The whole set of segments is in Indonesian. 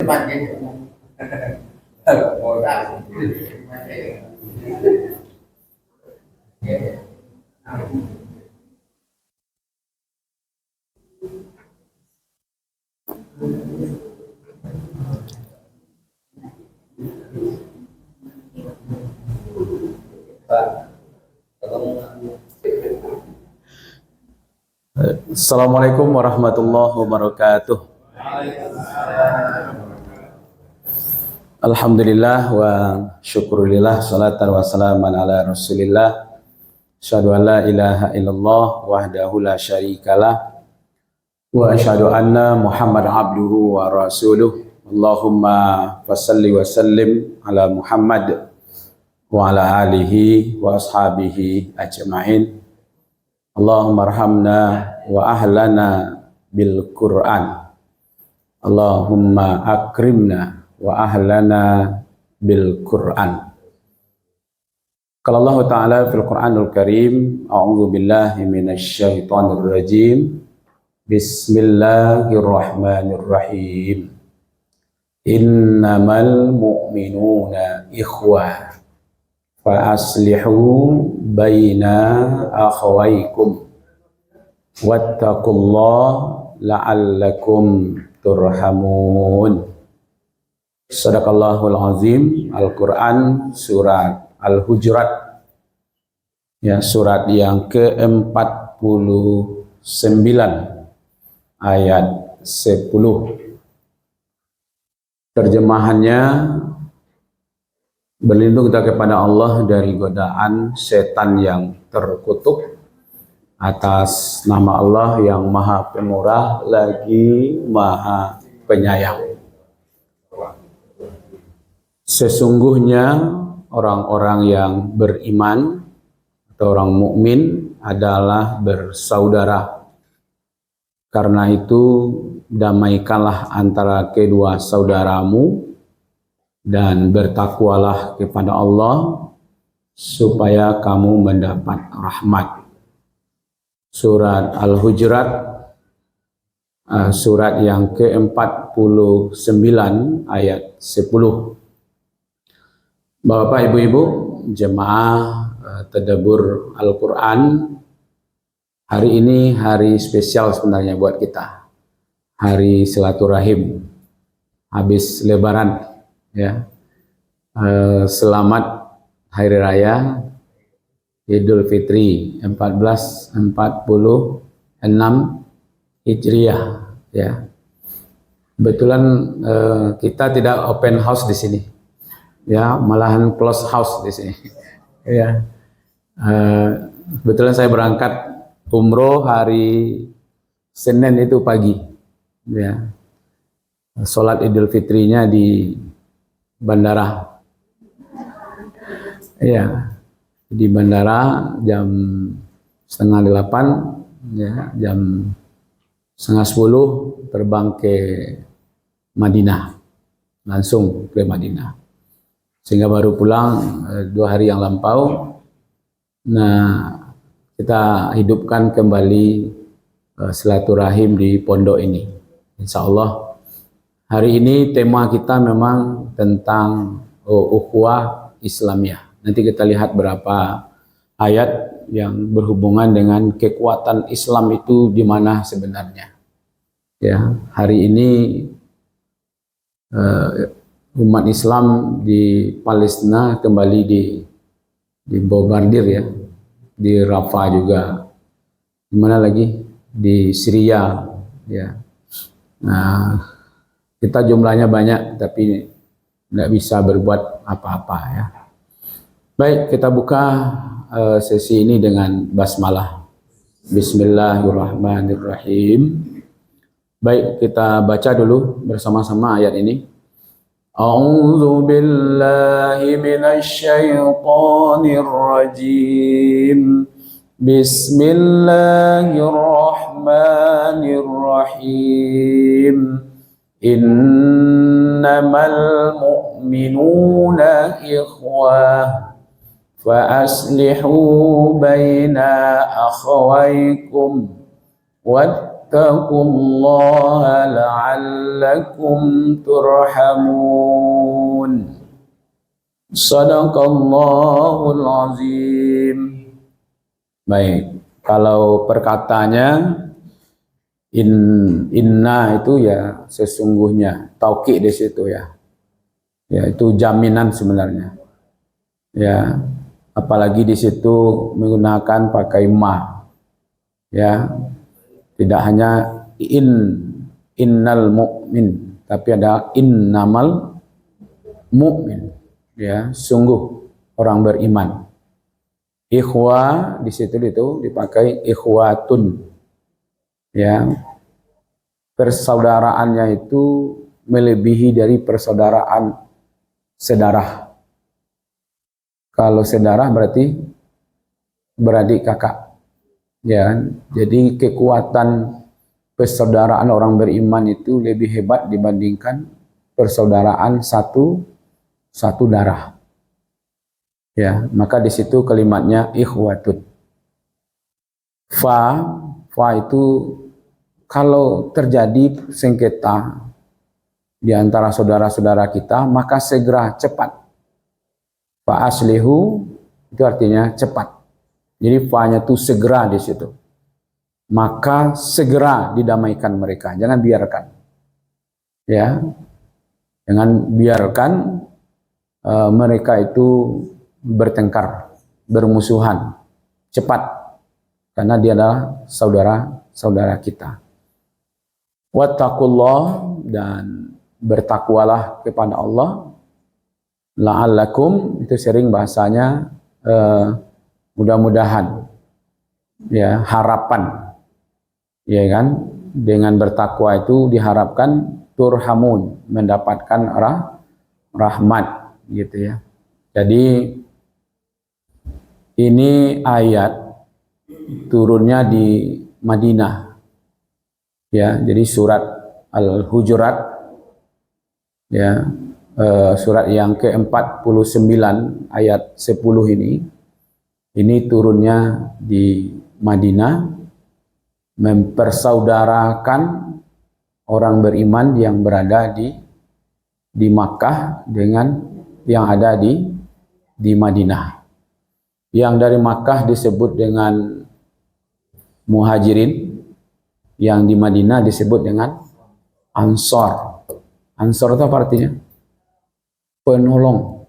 depan gitu. Kalau modal Assalamualaikum warahmatullahi wabarakatuh. Alhamdulillah wa syukurillah, salatan wa salaman ala rasulillah. Asyhadu an la ilaha illallah wahdahu la syarikalah wa asyhadu anna Muhammad abduhu wa rasuluh. Allahumma fasalli wa sallim ala Muhammad wa ala alihi wa ashabihi ajma'in. Allahumma arhamna wa ahlana bil Qur'an. Allahumma akrimna wa ahlana bil Qur'an. Qala Allah Ta'ala fil Qur'anul Karim, a'udzu billahi minasy syaithanir rajim. Bismillahirrahmanirrahim. Innamal mu'minuna ikhwah fa aslihu baina akhawaykum wattaqullaha la'allakum turhamun. Sadaqallahul azim. Al-Quran surat Al-Hujurat, ya, surat yang ke-49 ayat 10. Terjemahannya, berlindung kita kepada Allah dari godaan setan yang terkutuk atas nama Allah yang Maha Pemurah lagi Maha Penyayang. Sesungguhnya orang-orang yang beriman atau orang mukmin adalah bersaudara. Karena itu damaikanlah antara kedua saudaramu dan bertakwalah kepada Allah supaya kamu mendapat rahmat. Surat Al-Hujurat, surat yang ke-49 ayat 10. Bapak, Ibu-ibu, jemaah tadabbur Al-Quran, hari ini hari spesial sebenarnya buat kita. Hari silaturahim, habis Lebaran, ya. Selamat Hari Raya Idul Fitri 1446 Hijriah, ya. Kebetulan kita tidak open house di sini, ya, malahan close house di sini, ya. Kebetulan saya berangkat umroh hari Senin itu pagi, ya. Sholat Idul Fitrinya di bandara, ya. Di bandara jam 7:30, ya, jam 9:30 terbang ke Madinah, langsung ke Madinah, sehingga baru pulang 2 hari yang lampau. Nah, kita hidupkan kembali silaturahim di pondok ini. Insya Allah hari ini tema kita memang tentang ukhuwah Islamiyah. Nanti kita lihat berapa ayat yang berhubungan dengan kekuatan Islam itu di mana sebenarnya. Ya, hari ini umat Islam di Palestina kembali dibombardir, ya, di Rafah juga, di mana lagi, di Syria, ya. Nah, kita jumlahnya banyak tapi tidak bisa berbuat apa-apa, ya. Baik, kita buka sesi ini dengan basmalah. Bismillahirrahmanirrahim. Baik, kita baca dulu bersama-sama ayat ini. A'udzu billahi minasy syaithanir rajim. Bismillahirrahmanirrahim. Innamal mu'minuna ikhwah fa aslihu baina akhawaykum wattaqullaha la'allakum turhamun. Sadaqallahul azim. Baik, kalau perkataannya inna itu ya sesungguhnya, taukid di situ ya. Ya, itu jaminan sebenarnya. Ya, apalagi di situ menggunakan pakai ma. Ya, tidak hanya innal mu'min, tapi ada innamal mu'min. Ya, sungguh orang beriman. Ikhwa di situ itu dipakai ikhwatun. Ya, persaudaraannya itu melebihi dari persaudaraan sedarah. Kalau sedarah berarti beradik kakak. Ya, jadi kekuatan persaudaraan orang beriman itu lebih hebat dibandingkan persaudaraan satu darah. Ya, maka di situ kalimatnya ikhwatun. Fa itu kalau terjadi sengketa di antara saudara-saudara kita, maka segera cepat. Fa aslihu itu artinya cepat. Jadi fa-nya itu segera di situ. Maka segera didamaikan mereka, jangan biarkan. Ya. Jangan biarkan mereka itu bertengkar, bermusuhan, cepat, karena dia adalah saudara-saudara kita. Wattaqullah, dan bertakwalah kepada Allah. La'allakum, itu sering bahasanya mudah-mudahan, ya, harapan, ya kan? Dengan bertakwa itu diharapkan turhamun, mendapatkan rahmat, gitu ya. Jadi ini ayat turunnya di Madinah, ya. Jadi surat Al-Hujurat, ya, surat yang ke-49 ayat 10 ini turunnya di Madinah, mempersaudarakan orang beriman yang berada di Makkah dengan yang ada di Madinah. Yang dari Makkah disebut dengan Muhajirin, yang di Madinah disebut dengan Ansor. Ansor itu apa artinya? Penolong.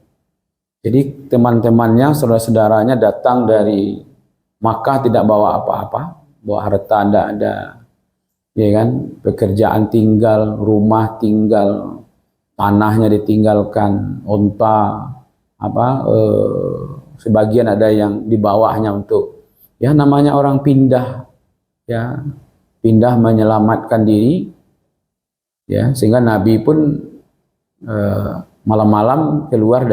Jadi teman-temannya, saudara-saudaranya datang dari Makkah tidak bawa apa-apa, bawa harta tidak ada, ya kan? Pekerjaan tinggal, rumah tinggal, tanahnya ditinggalkan, unta, sebagian ada yang dibawa hanya untuk, ya, namanya orang pindah, ya, pindah menyelamatkan diri, ya, sehingga Nabi pun malam-malam keluar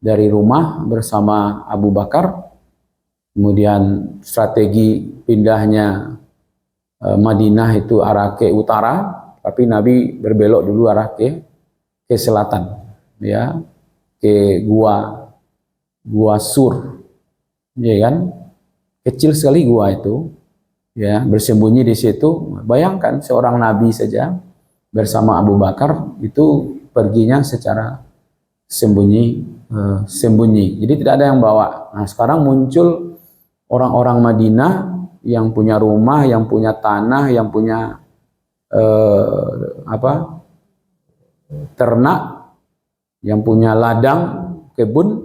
dari rumah bersama Abu Bakar. Kemudian strategi pindahnya Madinah itu arah ke utara, tapi Nabi berbelok dulu arah ke selatan, ya, ke gua Sur, ya kan, kecil sekali gua itu, ya, bersembunyi di situ. Bayangkan seorang Nabi saja bersama Abu Bakar itu perginya secara sembunyi, jadi tidak ada yang bawa. Nah, sekarang muncul orang-orang Madinah yang punya rumah, yang punya tanah, yang punya ternak, yang punya ladang, kebun,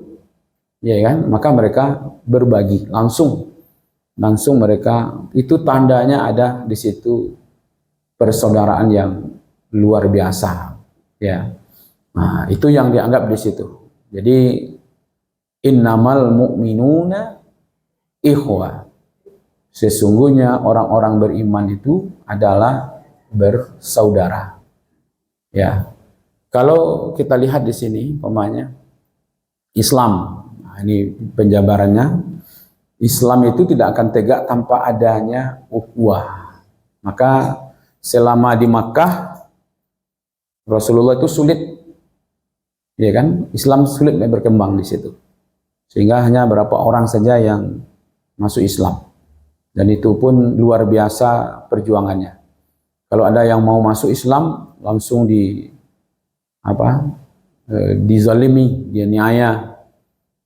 ya kan, maka mereka berbagi langsung mereka, itu tandanya ada di situ persaudaraan yang luar biasa, ya. Nah, itu yang dianggap di situ. Jadi innamal mu'minuna ikhwah, sesungguhnya orang-orang beriman itu adalah bersaudara, ya. Kalau kita lihat di sini pemanya Islam, nah, ini penjabarannya, Islam itu tidak akan tegak tanpa adanya ukhuwah. Maka selama di Makkah Rasulullah itu sulit, ya kan, Islam sulit berkembang di situ, sehingga hanya berapa orang saja yang masuk Islam. Dan itu pun luar biasa perjuangannya. Kalau ada yang mau masuk Islam langsung dizalimi, dianiaya,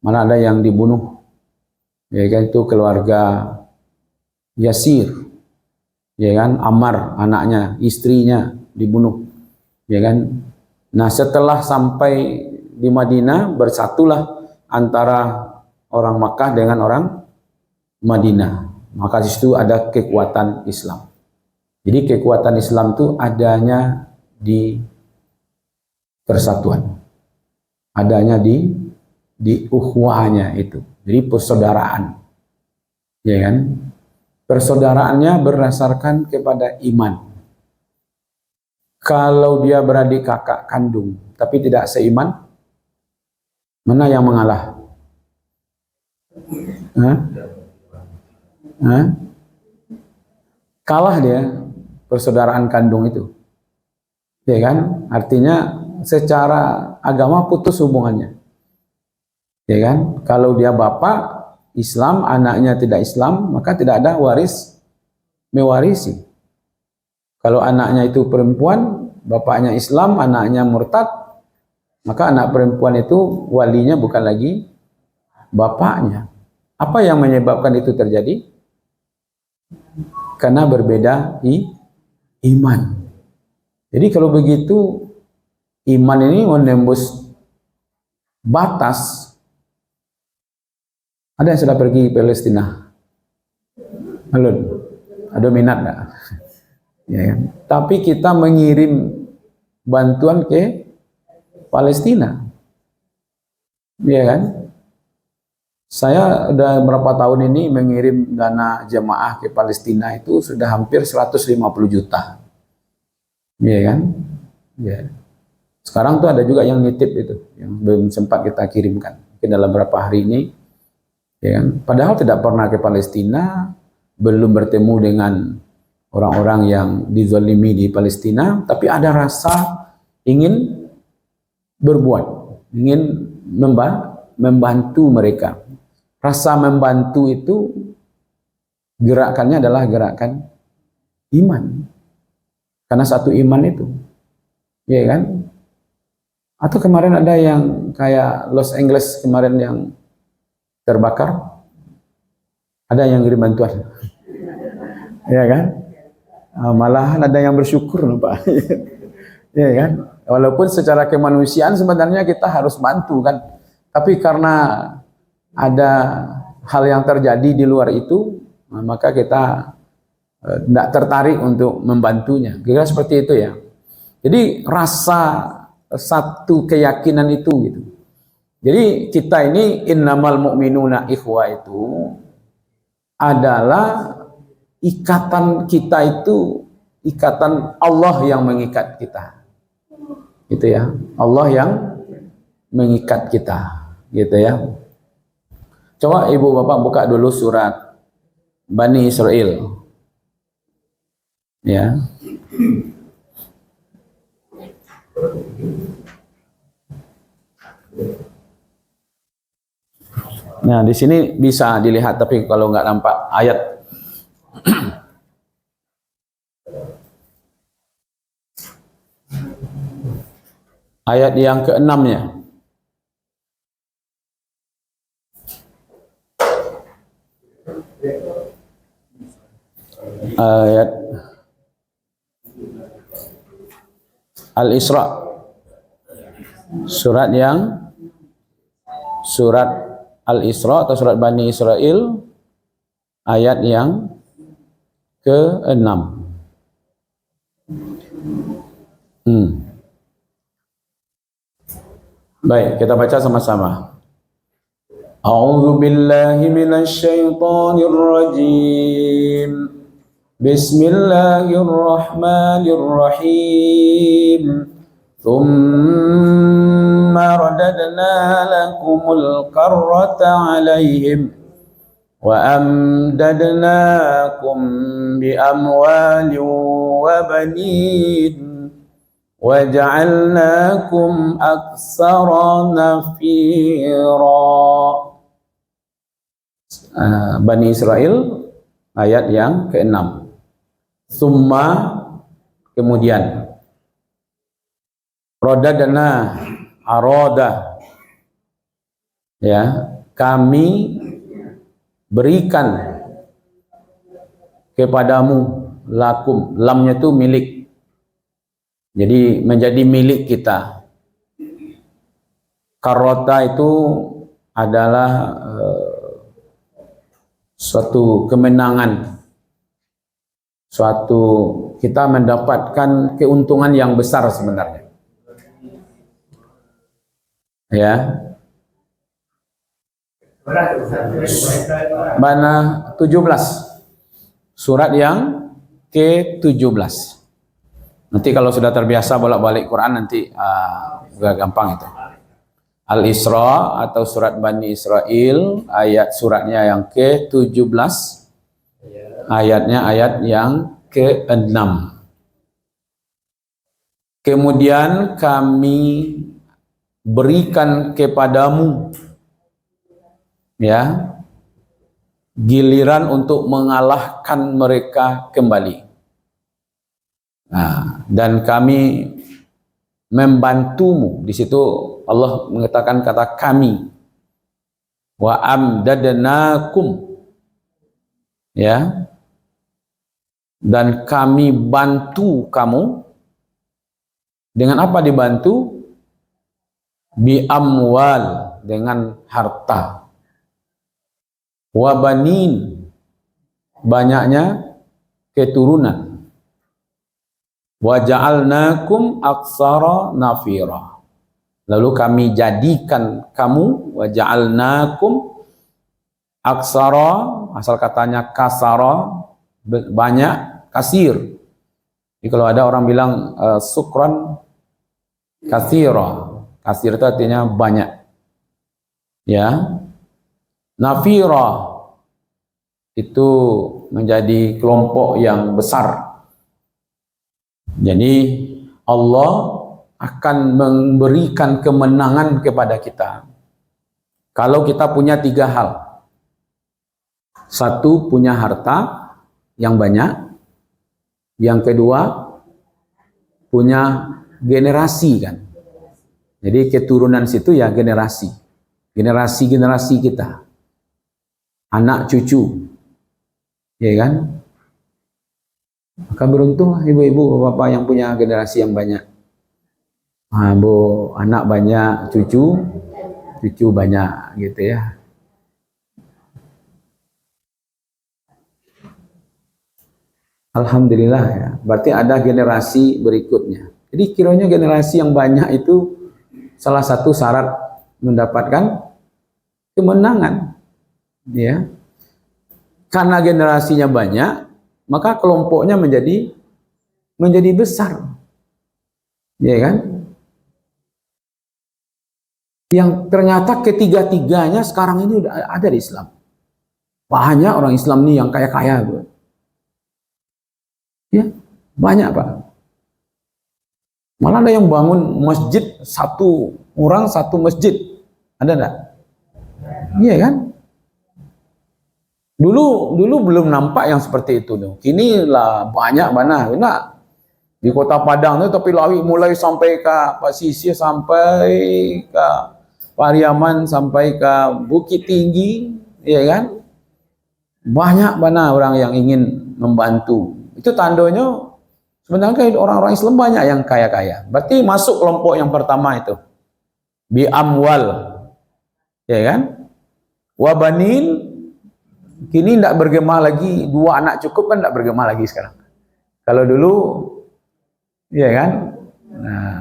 malah ada yang dibunuh. Ya kan, itu keluarga Yasir, ya kan, Ammar anaknya, istrinya dibunuh, ya kan. Nah, setelah sampai di Madinah bersatulah antara orang Makkah dengan orang Madinah. Maka di situ ada kekuatan Islam. Jadi kekuatan Islam itu adanya di persatuan, adanya di ukhuwahnya itu. Jadi persaudaraan, ya kan? Persaudaraannya berdasarkan kepada iman. Kalau dia beradik kakak kandung tapi tidak seiman, mana yang mengalah? Kalah dia, persaudaraan kandung itu, ya kan? Artinya secara agama putus hubungannya, ya kan? Kalau dia bapak Islam, anaknya tidak Islam, maka tidak ada waris mewarisi. Kalau anaknya itu perempuan, bapaknya Islam, anaknya murtad, maka anak perempuan itu walinya bukan lagi bapaknya. Apa yang menyebabkan itu terjadi? Karena berbeda iman. Jadi kalau begitu, iman ini menembus batas. Ada yang sudah pergi Palestina? Belum? Ada minat enggak? Ya kan? Tapi kita mengirim bantuan ke Palestina. Ya kan? Saya udah berapa tahun ini mengirim dana jemaah ke Palestina itu sudah hampir 150 juta. Ya kan? Ya. Sekarang tuh ada juga yang nitip itu, yang belum sempat kita kirimkan. Mungkin dalam beberapa hari ini. Ya kan? Padahal tidak pernah ke Palestina, belum bertemu dengan orang-orang yang dizalimi di Palestina, tapi ada rasa ingin berbuat, ingin membantu mereka. Rasa membantu itu gerakannya adalah gerakan iman. Karena satu iman itu. Ya kan? Atau kemarin ada yang kayak Los Angeles kemarin yang terbakar. Ada yang kirim bantuan. Ya kan? Malahan ada yang bersyukur, Pak. Ya kan? Walaupun secara kemanusiaan sebenarnya kita harus bantu kan. Tapi karena ada hal yang terjadi di luar itu, maka kita tidak tertarik untuk membantunya. Kira seperti itu ya. Jadi rasa satu keyakinan itu gitu. Jadi kita ini innamal mu'minuna ikhwah itu adalah ikatan kita itu ikatan Allah yang mengikat kita. Gitu ya. Allah yang mengikat kita. Gitu ya. Coba ibu bapak buka dulu surat Bani Israel. Ya. Nah, di sini bisa dilihat, tapi kalau nggak nampak ayat ayat yang ke-6-nya. Ayat Al-Isra. Surat Al-Isra atau surat Bani Israel ayat yang ke-6. Baik, kita baca sama-sama. A'udzu billahi minasy syaithanir rajim. Bismillahirrahmanirrahim. Tsumma radadna lakumul karrata 'alaihim wa amdadnakum bi amwalin wa banin wa ja'alnakum aktsara nafira. Bani Israel ayat yang ke-6. Summa, kemudian, rodadana, aroda, ya, kami berikan kepadamu, lakum, lamnya itu milik, jadi menjadi milik kita. Karota itu adalah suatu kemenangan, suatu kita mendapatkan keuntungan yang besar sebenarnya, ya. Mana 17, surat yang ke-17. Nanti kalau sudah terbiasa bolak-balik Quran nanti agak gampang itu. Al-Isra atau surat Bani Israel, ayat suratnya yang ke-17, ayatnya ayat yang ke-6. Kemudian kami berikan kepadamu, ya, giliran untuk mengalahkan mereka kembali. Nah, dan kami membantumu. Di situ Allah mengatakan kata kami. Wa amdadnakum, ya, dan kami bantu kamu. Dengan apa dibantu? Bi amwal, dengan harta. Wa banin, banyaknya keturunan. Wa ja'alnakum aksara nafira, lalu kami jadikan kamu, wa ja'alnakum aksara, asal katanya kasara, banyak, kasir. Jadi kalau ada orang bilang sukran kasira, kasir itu artinya banyak, ya. Nafira itu menjadi kelompok yang besar. Jadi Allah akan memberikan kemenangan kepada kita kalau kita punya 3 hal. Satu, punya harta yang banyak. Yang kedua, punya generasi, kan. Jadi keturunan situ ya generasi. Generasi kita. Anak cucu. Ya kan? Maka beruntunglah ibu-ibu, bapak yang punya generasi yang banyak. Anak banyak, cucu banyak, gitu ya. Alhamdulillah, ya. Berarti ada generasi berikutnya. Jadi kiranya generasi yang banyak itu salah satu syarat mendapatkan kemenangan, ya. Karena generasinya banyak, maka kelompoknya menjadi besar, ya kan? Yang ternyata ketiga-tiganya sekarang ini udah ada di Islam. Banyak orang Islam nih yang kaya-kaya, bro. Ya, banyak, Pak. Malah ada yang bangun masjid, satu orang satu masjid. Ada enggak? Iya kan? Dulu belum nampak yang seperti itu tuh. Kini lah banyak mana. Enak. Di Kota Padang tuh, tapi lawi mulai sampai ke Pasisir, sampai ke Pariaman, sampai ke Bukit Tinggi, ya kan? Banyak mana orang yang ingin membantu. Itu tandanya sebenarnya orang-orang Islam banyak yang kaya-kaya. Berarti masuk kelompok yang pertama itu. Bi amwal. Ya kan? Wa banin, kini tidak bergema lagi, 2 anak cukup kan tidak bergema lagi sekarang. Kalau dulu, iya kan? Nah,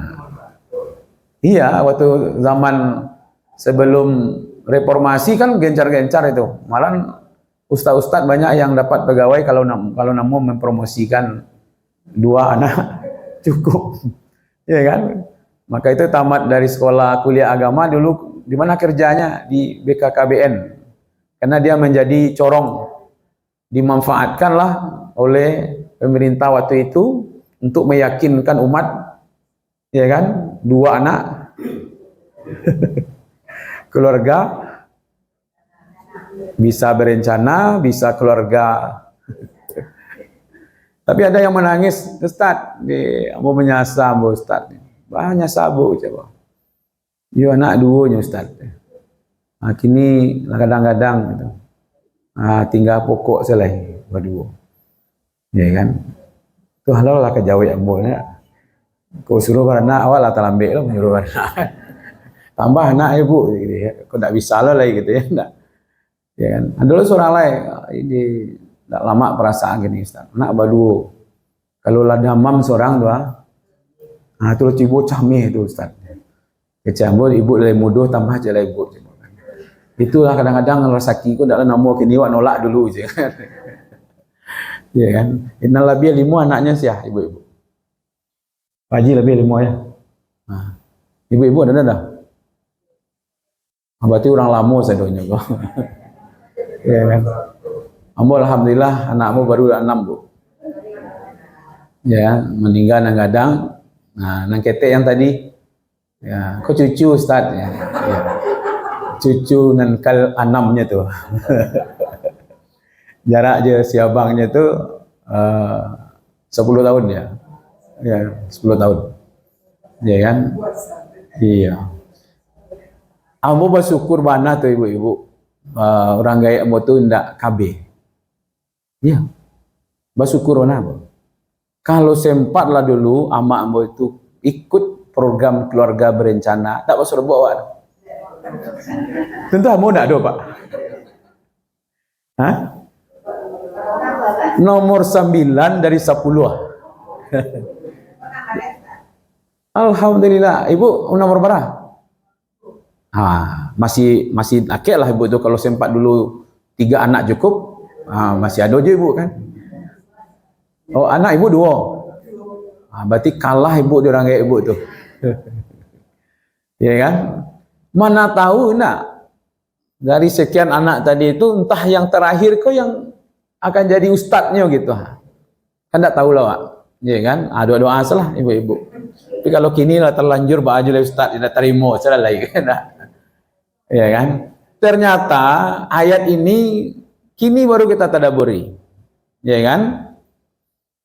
iya, waktu zaman sebelum reformasi kan gencar-gencar itu. Malah ustaz-ustaz banyak yang dapat pegawai kalau mau mempromosikan 2 anak cukup, iya kan? Maka itu tamat dari sekolah kuliah agama dulu, di mana kerjanya? Di BKKBN. Karena dia menjadi corong, dimanfaatkanlah oleh pemerintah waktu itu untuk meyakinkan umat, ya kan, 2 anak keluarga bisa berencana, bisa keluarga Tapi ada yang menangis, Ustaz, mau menyasar Ustaz. Banyak sabuk coba. Yo anak duanya Ustaz. Kini kadang-kadang gitu. Tinggal pokok selai berdua. Ya kan? Tu halau lah kejauh yang boleh. Kau suruh anak awal lah terlambat lah menyuruh anak. Tambah anak ibu gitu ya. Kau tak bisa lah lagi gitu ya. Enggak. Ya kan? Dulu seorang lain ini tak lama perasaan gini Ustaz. Anak baru kalau lah damam seorang tu tu cibo camih tu Ustaz. Kecambut ibu dari muduh tambah je lah ibu. Itulah kadang-kadang rezeki ku tak nama kini wak nolak dulu je. Ya kan? Innal labiyah limu anaknya siah ibu-ibu. Haji lebih lima ya. Ibu-ibu ada dah. Berarti orang lama sadonya kok. Ya kan. Ambo alhamdulillah anakmu baru 6 bu. Ya, meninggal nang gadang. Nang ketek yang tadi. Ya, kok cucu Ustaz ya. Ya. Cucu nan kal 6-nya tu. Jarak je si abangnya tu 10 tahun ya. Ya, 10 tahun. Ya kan? Iya. Ambo bersyukur bana tu ibu-ibu. Orang gaya ambo tu ndak KB. Iya. Bersyukur bana ambo. Kalau sempatlah dulu ama ambo itu ikut program keluarga berencana, tak usah bawa. Tentu ambo ndak ada, Pak. Hah? Nomor 9 dari 10. Alhamdulillah, ibu nomor berapa? Masih akil lah ibu tu kalau sempat dulu 3 anak cukup, masih ada je ibu kan. Oh anak ibu 2, berarti kalah ibu dia orang kayak ibu tu. Ya kan? Mana tahu nak dari sekian anak tadi itu entah yang terakhir kau yang akan jadi ustadznya gitu. Kan tak tahu lah, Pak. Ya kan? Doa-doa salah ibu-ibu. Tapi kalau kini lah terlanjur baju lah ustaz tidak terima salah lagi kan. Ya kan? Ternyata ayat ini kini baru kita tadaburi. Ya kan?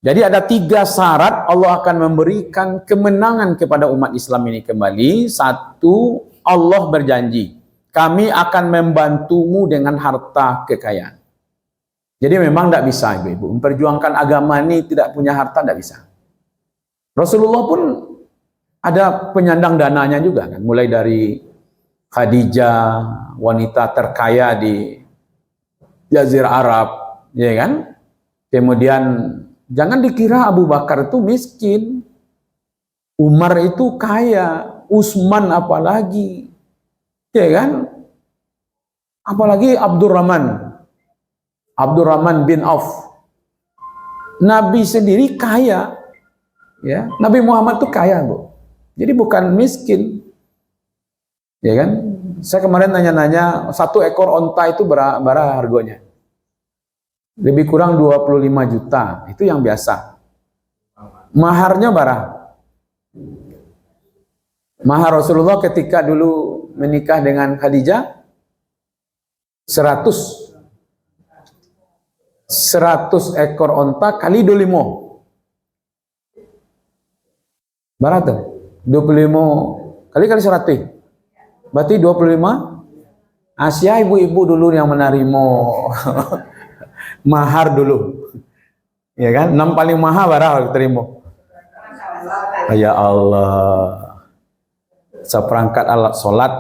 Jadi ada 3 syarat Allah akan memberikan kemenangan kepada umat Islam ini kembali. 1, Allah berjanji, kami akan membantumu dengan harta kekayaan. Jadi memang tidak bisa ibu-ibu memperjuangkan agama ini tidak punya harta, tidak bisa. Rasulullah pun ada penyandang dananya juga kan, mulai dari Khadijah, wanita terkaya di Jazirah Arab, ya kan? Kemudian jangan dikira Abu Bakar itu miskin, Umar itu kaya, Utsman apalagi, ya kan? Apalagi Abdurrahman bin Auf. Nabi sendiri kaya, ya. Nabi Muhammad itu kaya, Bu. Jadi bukan miskin, ya kan? Saya kemarin nanya-nanya 1 ekor onta itu berapa harganya? Lebih kurang 25 juta, itu yang biasa. Maharnya berapa? Mahar Rasulullah ketika dulu menikah dengan Khadijah 100 ekor onta kali 25. Berapa tuh? 25 kali 100. Berarti 25. Asia ibu-ibu dulu yang menerima mahar dulu. Ya kan? 6 paling mahal berapa terima? Ya Allah. Seperangkat alat sholat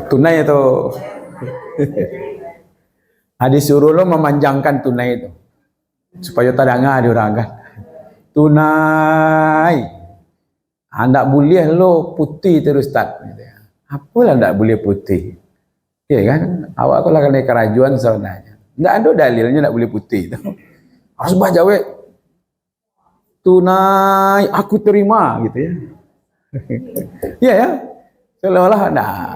tunai itu. Disuruh lo memanjangkan tunai itu supaya tadanga diorangkan tunai. Hendak boleh lo putih terus tak. Apalah hendak boleh putih, ya kan? Awak aku lah kena kerajuan sebenarnya. Enggak ada dalilnya hendak boleh putih. Harus baca we tunai aku terima gitu ya. Iya ya, seolah-olah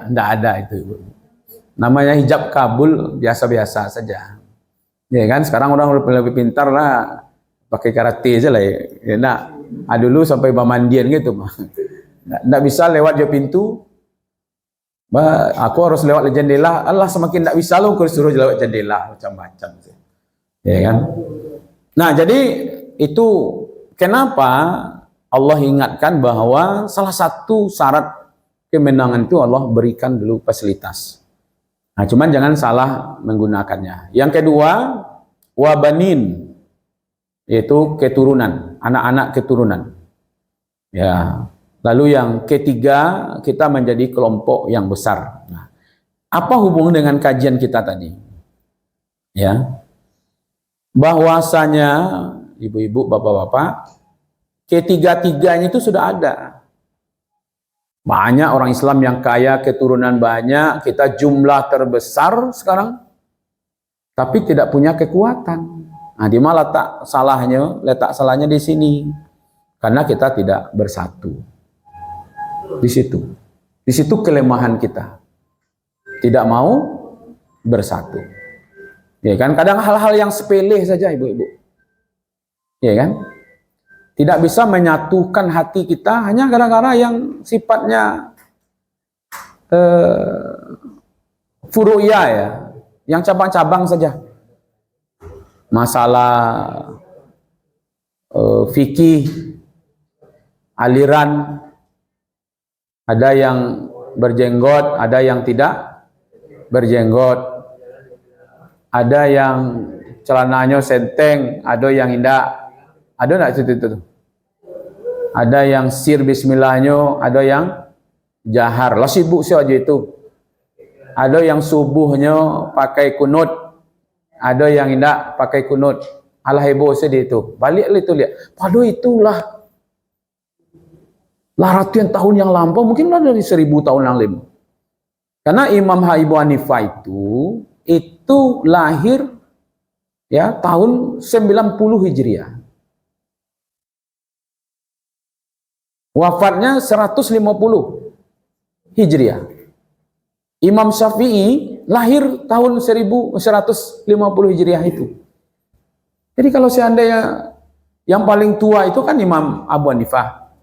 enggak ada itu. Namanya hijab kabul biasa-biasa saja. Ya kan, sekarang orang lebih pintar lah, pakai karate aja lah ya. Nah, dulu sampai bamandian gitu mah. Enggak bisa lewat je pintu. Aku harus lewat jendela. Allah semakin enggak bisa lo, aku suruh lewat jendela macam-macam. Ya kan? Nah, jadi itu kenapa Allah ingatkan bahwa salah satu syarat kemenangan itu Allah berikan dulu fasilitas. Nah, cuman jangan salah menggunakannya. Yang kedua, wabanin, yaitu keturunan, anak-anak keturunan. Ya. Lalu yang ketiga, kita menjadi kelompok yang besar. Nah, apa hubungan dengan kajian kita tadi? Ya. Bahwasanya ibu-ibu, bapak-bapak, ketiga-tiganya itu sudah ada. Banyak orang Islam yang kaya, keturunan banyak, kita jumlah terbesar sekarang, tapi tidak punya kekuatan. Nah, di mana letak salahnya di sini. Karena kita tidak bersatu. Di situ kelemahan kita. Tidak mau bersatu. Ya kan, kadang hal-hal yang sepele saja ibu-ibu. Ya kan? Tidak bisa menyatukan hati kita hanya gara-gara yang sifatnya furu'ya ya, yang cabang-cabang saja. Masalah fikih, aliran, ada yang berjenggot, ada yang tidak berjenggot. Ada yang celananya senteng, ada yang tidak. Ada enggak itu? Ada yang sir bismillahnya, ada yang jahar. Lah sibuk sih aja itu. Ada yang subuhnya pakai kunut, ada yang tidak pakai kunut. Alah heboh sih itu. Balik itu lihat. Padahal itulah ratusan tahun yang lampau, mungkin lah dari 1000 tahun yang lalu. Karena Imam Abu Hanifah itu lahir ya tahun 90 Hijriah. Wafatnya 150 Hijriah. Imam Syafi'i lahir tahun 1150 Hijriah itu. Jadi kalau seandainya yang paling tua itu kan Imam Abu Hanifah.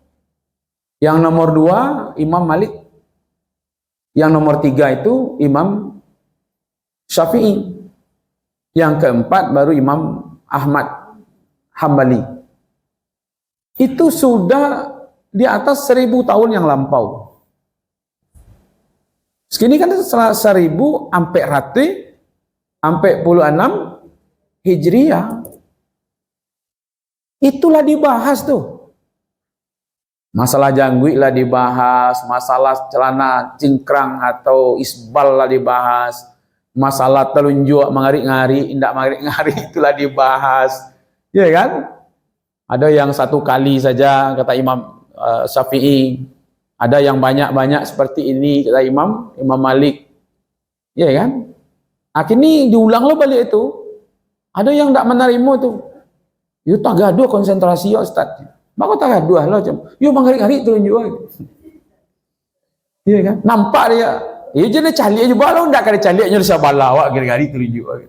Yang nomor 2 Imam Malik. Yang nomor 3 itu Imam Syafi'i. Yang keempat baru Imam Ahmad Hambali. Itu sudah di atas 1000 tahun yang lampau. Segini kan 1000 sampai rati sampai 66 Hijriah. Itulah dibahas tuh. Masalah janggut lah dibahas, masalah celana cingkrang atau isbal lah dibahas, masalah telunjuk mengari-ngari, indak mengari-ngari itulah dibahas. Ya kan? Ada yang 1 kali saja kata Imam Syafi'i, ada yang banyak-banyak seperti ini kata Imam Malik. Ya kan? Akhirnya diulang lo balik itu. Ada yang tidak menerima itu. Itu tak gaduh konsentrasi ya Ustaz. Maka tak gaduh lah. Yuk mengari-ngari telunjuk. Iya kan? Nampak dia. Ya jadi calik aja balau ndak kali caliknya bisa balawak gari-gari telunjuk.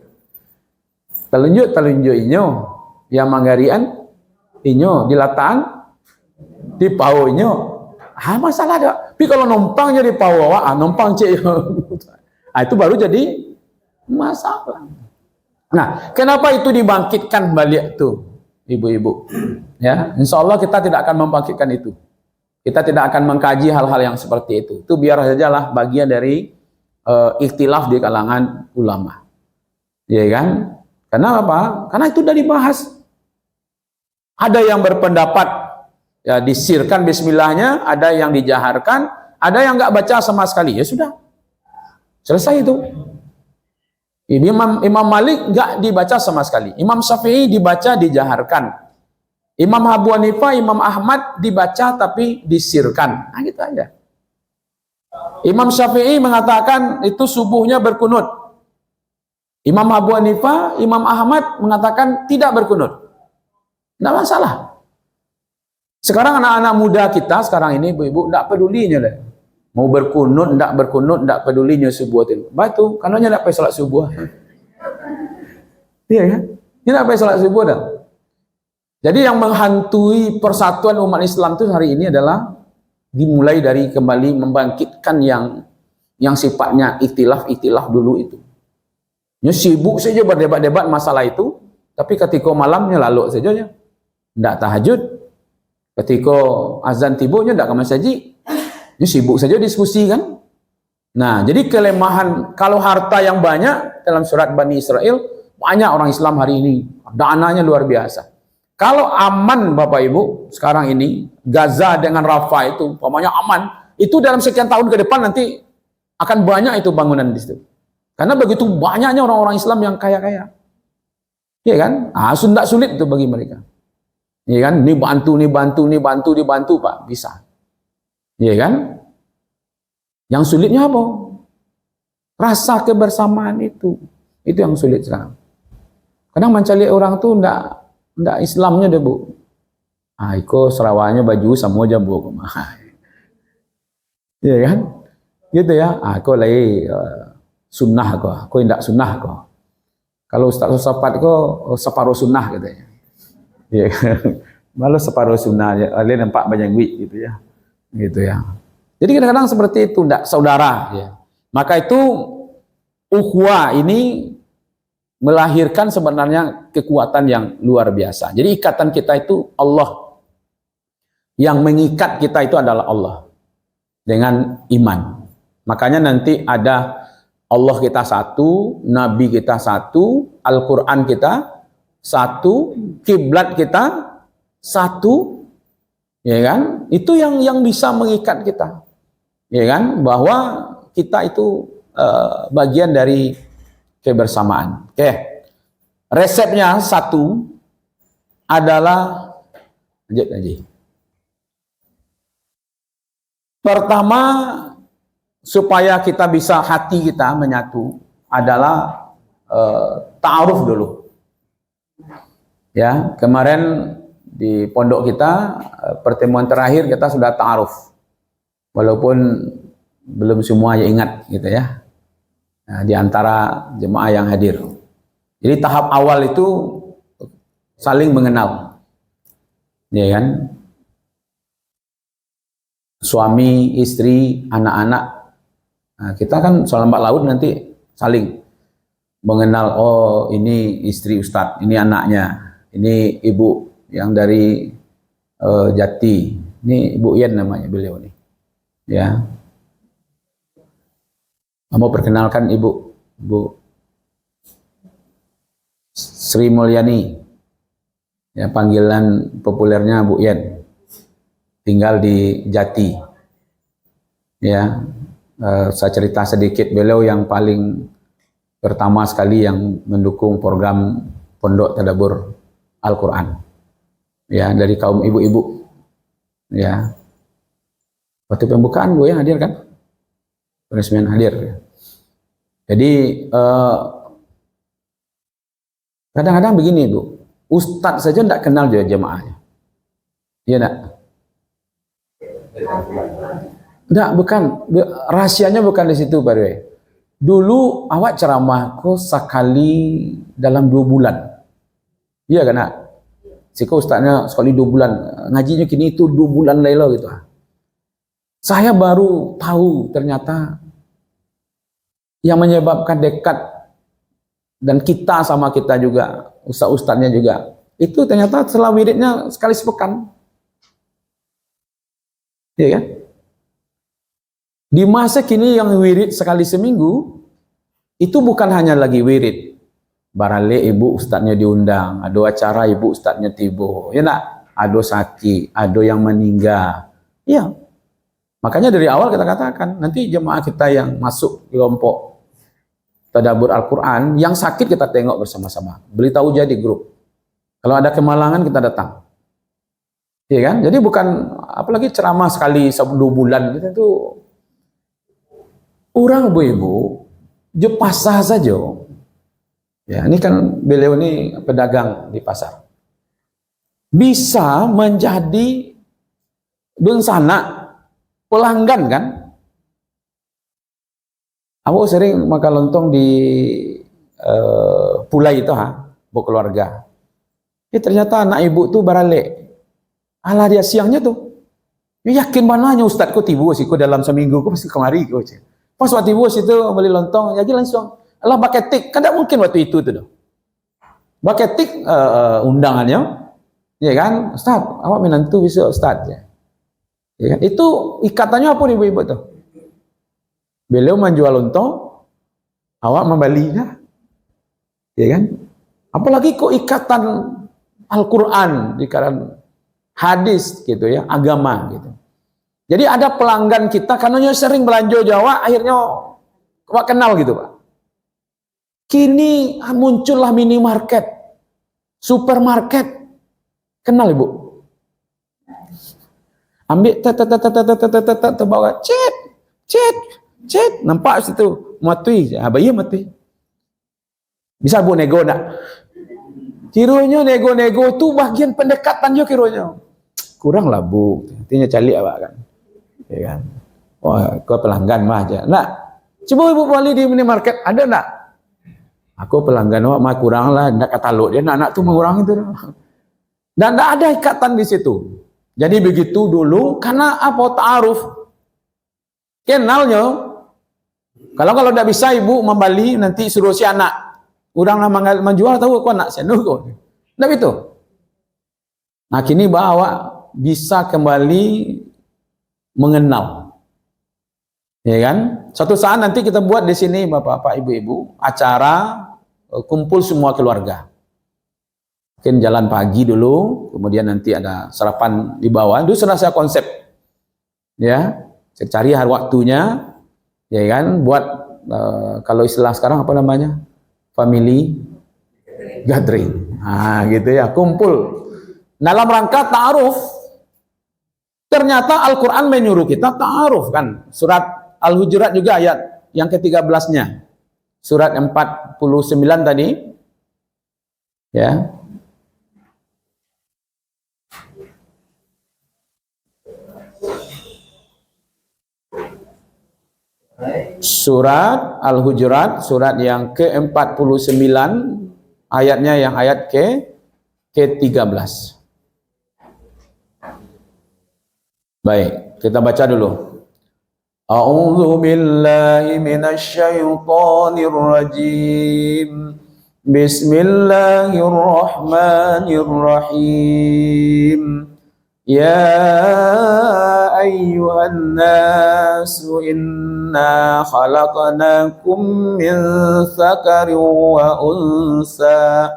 Telunjuk inyo yang manggarian inyo dilatan di paunya. Masalah ada. Tapi kalau numpangnya di pau numpang cek. Itu baru jadi masalah. Nah, kenapa itu dibangkitkan balik tuh, ibu-ibu? Ya, insya Allah kita tidak akan membangkitkan itu. Kita tidak akan mengkaji hal-hal yang seperti itu. Itu biar sajalah bagian dari ikhtilaf di kalangan ulama. Ya kan? Karena apa? Karena itu sudah dibahas. Ada yang berpendapat ya disirkan bismillahnya, ada yang dijaharkan, ada yang nggak baca sama sekali. Ya sudah. Selesai itu. Imam Malik nggak dibaca sama sekali. Imam Syafi'i dibaca dijaharkan. Imam Abu Hanifah, Imam Ahmad dibaca tapi disirkan. Nah gitu aja. Imam Syafi'i mengatakan itu subuhnya berkunut. Imam Abu Hanifah, Imam Ahmad mengatakan tidak berkunut. Tidak masalah. Sekarang anak-anak muda kita sekarang ini ibu-ibu tidak pedulinya lah. Mau berkunut, tidak pedulinya subuh itu. Batu, karena tidak pakai salat subuh. Iya kan? Tidak pakai salat subuh dah. Jadi yang menghantui persatuan umat Islam itu hari ini adalah dimulai dari kembali membangkitkan yang sifatnya ikhtilaf dulu itu. Ya sibuk saja berdebat-debat masalah itu, Tapi ketika malamnya lalu saja ya. Tidak tahajud. Ketika azan tiburnya tidak ke masjid. Ini sibuk saja diskusi kan. Nah, jadi kelemahan kalau harta yang banyak dalam surat Bani Israel, banyak orang Islam hari ini. Dananya luar biasa. Kalau aman Bapak Ibu, sekarang ini Gaza dengan Rafah itu, umpamanya aman, itu dalam sekian tahun ke depan nanti akan banyak itu bangunan di situ. Karena begitu banyaknya orang-orang Islam yang kaya-kaya. Iya kan? Tidak sulit itu bagi mereka. Iya kan? Ini bantu Pak, bisa. Iya kan? Yang sulitnya apa? Rasa kebersamaan itu. Itu yang sulit sekarang. Kadang mencari orang tuh ndak Islamnya deh Bu. Iko Sarawaknya baju sama aja Bu. Iya kan? Gitu ya. Aku lagi sunnah aku ndak sunnah aku. Kalau Ustaz Sosapat kok separuh sunnah katanya. Iya kan? Malu separuh sunnah aja. Dia nampak banyak duit gitu ya. Gitu ya. Jadi kadang-kadang seperti itu ndak saudara ya. Maka itu ukhuwah ini melahirkan sebenarnya kekuatan yang luar biasa. Jadi ikatan kita itu Allah. Yang mengikat kita itu adalah Allah. Dengan iman. Makanya nanti ada Allah kita satu, Nabi kita satu, Al-Quran kita satu, kiblat kita satu. Ya kan? Itu yang bisa mengikat kita. Ya kan? Bahwa kita itu bagian dari kebersamaan. Oke. Resepnya satu adalah lanjut lagi. Pertama, supaya kita bisa hati kita menyatu adalah ta'aruf dulu. Ya, kemarin di pondok kita pertemuan terakhir kita sudah ta'aruf. Walaupun belum semua yang ingat gitu ya. Nah, di antara jemaah yang hadir. Jadi tahap awal itu saling mengenal. Ya kan? Suami, istri, anak-anak. Nah, kita kan lambat laut nanti saling mengenal, oh ini istri Ustadz, ini anaknya, ini ibu yang dari Jati, ini Ibu Yen namanya beliau nih. Ya. Mau perkenalkan Ibu Sri Mulyani, ya panggilan populernya Bu Yen, tinggal di Jati. Ya, saya cerita sedikit, beliau yang paling pertama sekali yang mendukung program Pondok Tadabbur Al-Quran. Ya, dari kaum ibu-ibu. Ya, waktu pembukaan Bu yang hadir kan? Peresmian hadir. Jadi kadang-kadang begini Bu, Ustadz saja tidak kenal juga jemaahnya. Iya enggak? Enggak, bukan. Rahasianya bukan di situ Pak Dewi. Dulu awak ceramah kok sekali dalam 2 bulan. Iya kan? Siko ustaznya sekali 2 bulan. Ngajinya kini itu 2 bulan lela gitu. Saya baru tahu ternyata yang menyebabkan dekat dan kita sama kita juga, ustaz-ustaznya juga, itu ternyata setelah wiridnya sekali sepekan. Iya kan? Di masa kini yang wirid sekali seminggu, itu bukan hanya lagi wirid. Barale ibu ustaznya diundang, ada acara ibu ustaznya tiba. Ya nak? Ada sakit, ada yang meninggal. Ya. Makanya dari awal kita katakan, nanti jemaah kita yang masuk kelompok Tadabbur Al-Quran, yang sakit kita tengok bersama-sama. Beritahu aja di grup. Kalau ada kemalangan kita datang. Iya kan? Jadi bukan, apalagi ceramah sekali 2 bulan, itu orang ibu-ibu, je pasar saja. Ya, ini kan beliau ini pedagang di pasar. Bisa menjadi bencana pelanggan kan? Aku sering makan lontong di Pulai itu bu keluarga. Ternyata anak ibu tuh barale. Alah dia siangnya tuh. Yakin mananya Ustadz kok tiba sih kok dalam seminggu kok pasti kemari kok. Pas waktu tiba situ beli lontong jadi langsung. Alah pakai tik, kan tidak mungkin waktu itu tuh. Pakai tik undangannya, ya kan? Ustaz, awak menantu bisa Ustaz ya. Ya kan? Itu ikatannya apa nih ibu-ibu tuh? Beliau menjual lontong, awak membelinya, ya kan? Apalagi kok ikatan Al-Quran, ikatan hadis gitu ya, agama gitu. Jadi ada pelanggan kita karena sering belanja Jawa, akhirnya Pak kenal gitu Pak. Kini muncullah minimarket, supermarket, kenal Ibu. Ambil terbawa, cet, nampak situ, matui, iya matui. Bisa Bu nego nak? Kironya nego-nego itu bagian pendekatan juga kironya. Kurang lah Bu, intinya calik apa kan. Ya kan? Wah, kau pelanggan mah aja. Nak, coba Ibu balik di minimarket, ada nak? Aku pelanggan mah kurang lah, nak katalog dia, anak tuh mengurang itu. Dan tidak ada ikatan di situ. Jadi begitu dulu, karena apa? Ta'aruf. Kenalnya, kalau tidak bisa Ibu membeli, nanti suruh si anak. Orang menjual tahu kok nak senduh kok. Tidak itu. Nah kini bawa bisa kembali mengenal. Ya kan? Suatu saat nanti kita buat di sini Bapak-bapak, Ibu-ibu, acara kumpul semua keluarga. Mungkin jalan pagi dulu, kemudian nanti ada sarapan di bawah. Itu sudah saya konsep. Ya, saya cari hari waktunya, ya kan? Buat kalau istilah sekarang apa namanya? Family gathering. Nah, gitu ya, kumpul. Dalam rangka ta'aruf. Ternyata Al-Quran menyuruh kita ta'aruf kan. Surat Al-Hujurat juga ayat yang ke-13-nya. Surat 49 tadi. Ya. Surat Al-Hujurat, surat yang ke-49, ayatnya yang ayat ke-13. Baik, kita baca dulu. A'udzu billahi minasy syaithanir rajim. Bismillahirrahmanirrahim. Ya ayyuhan nasu inna khalaqnakum min dzakarin wa unsa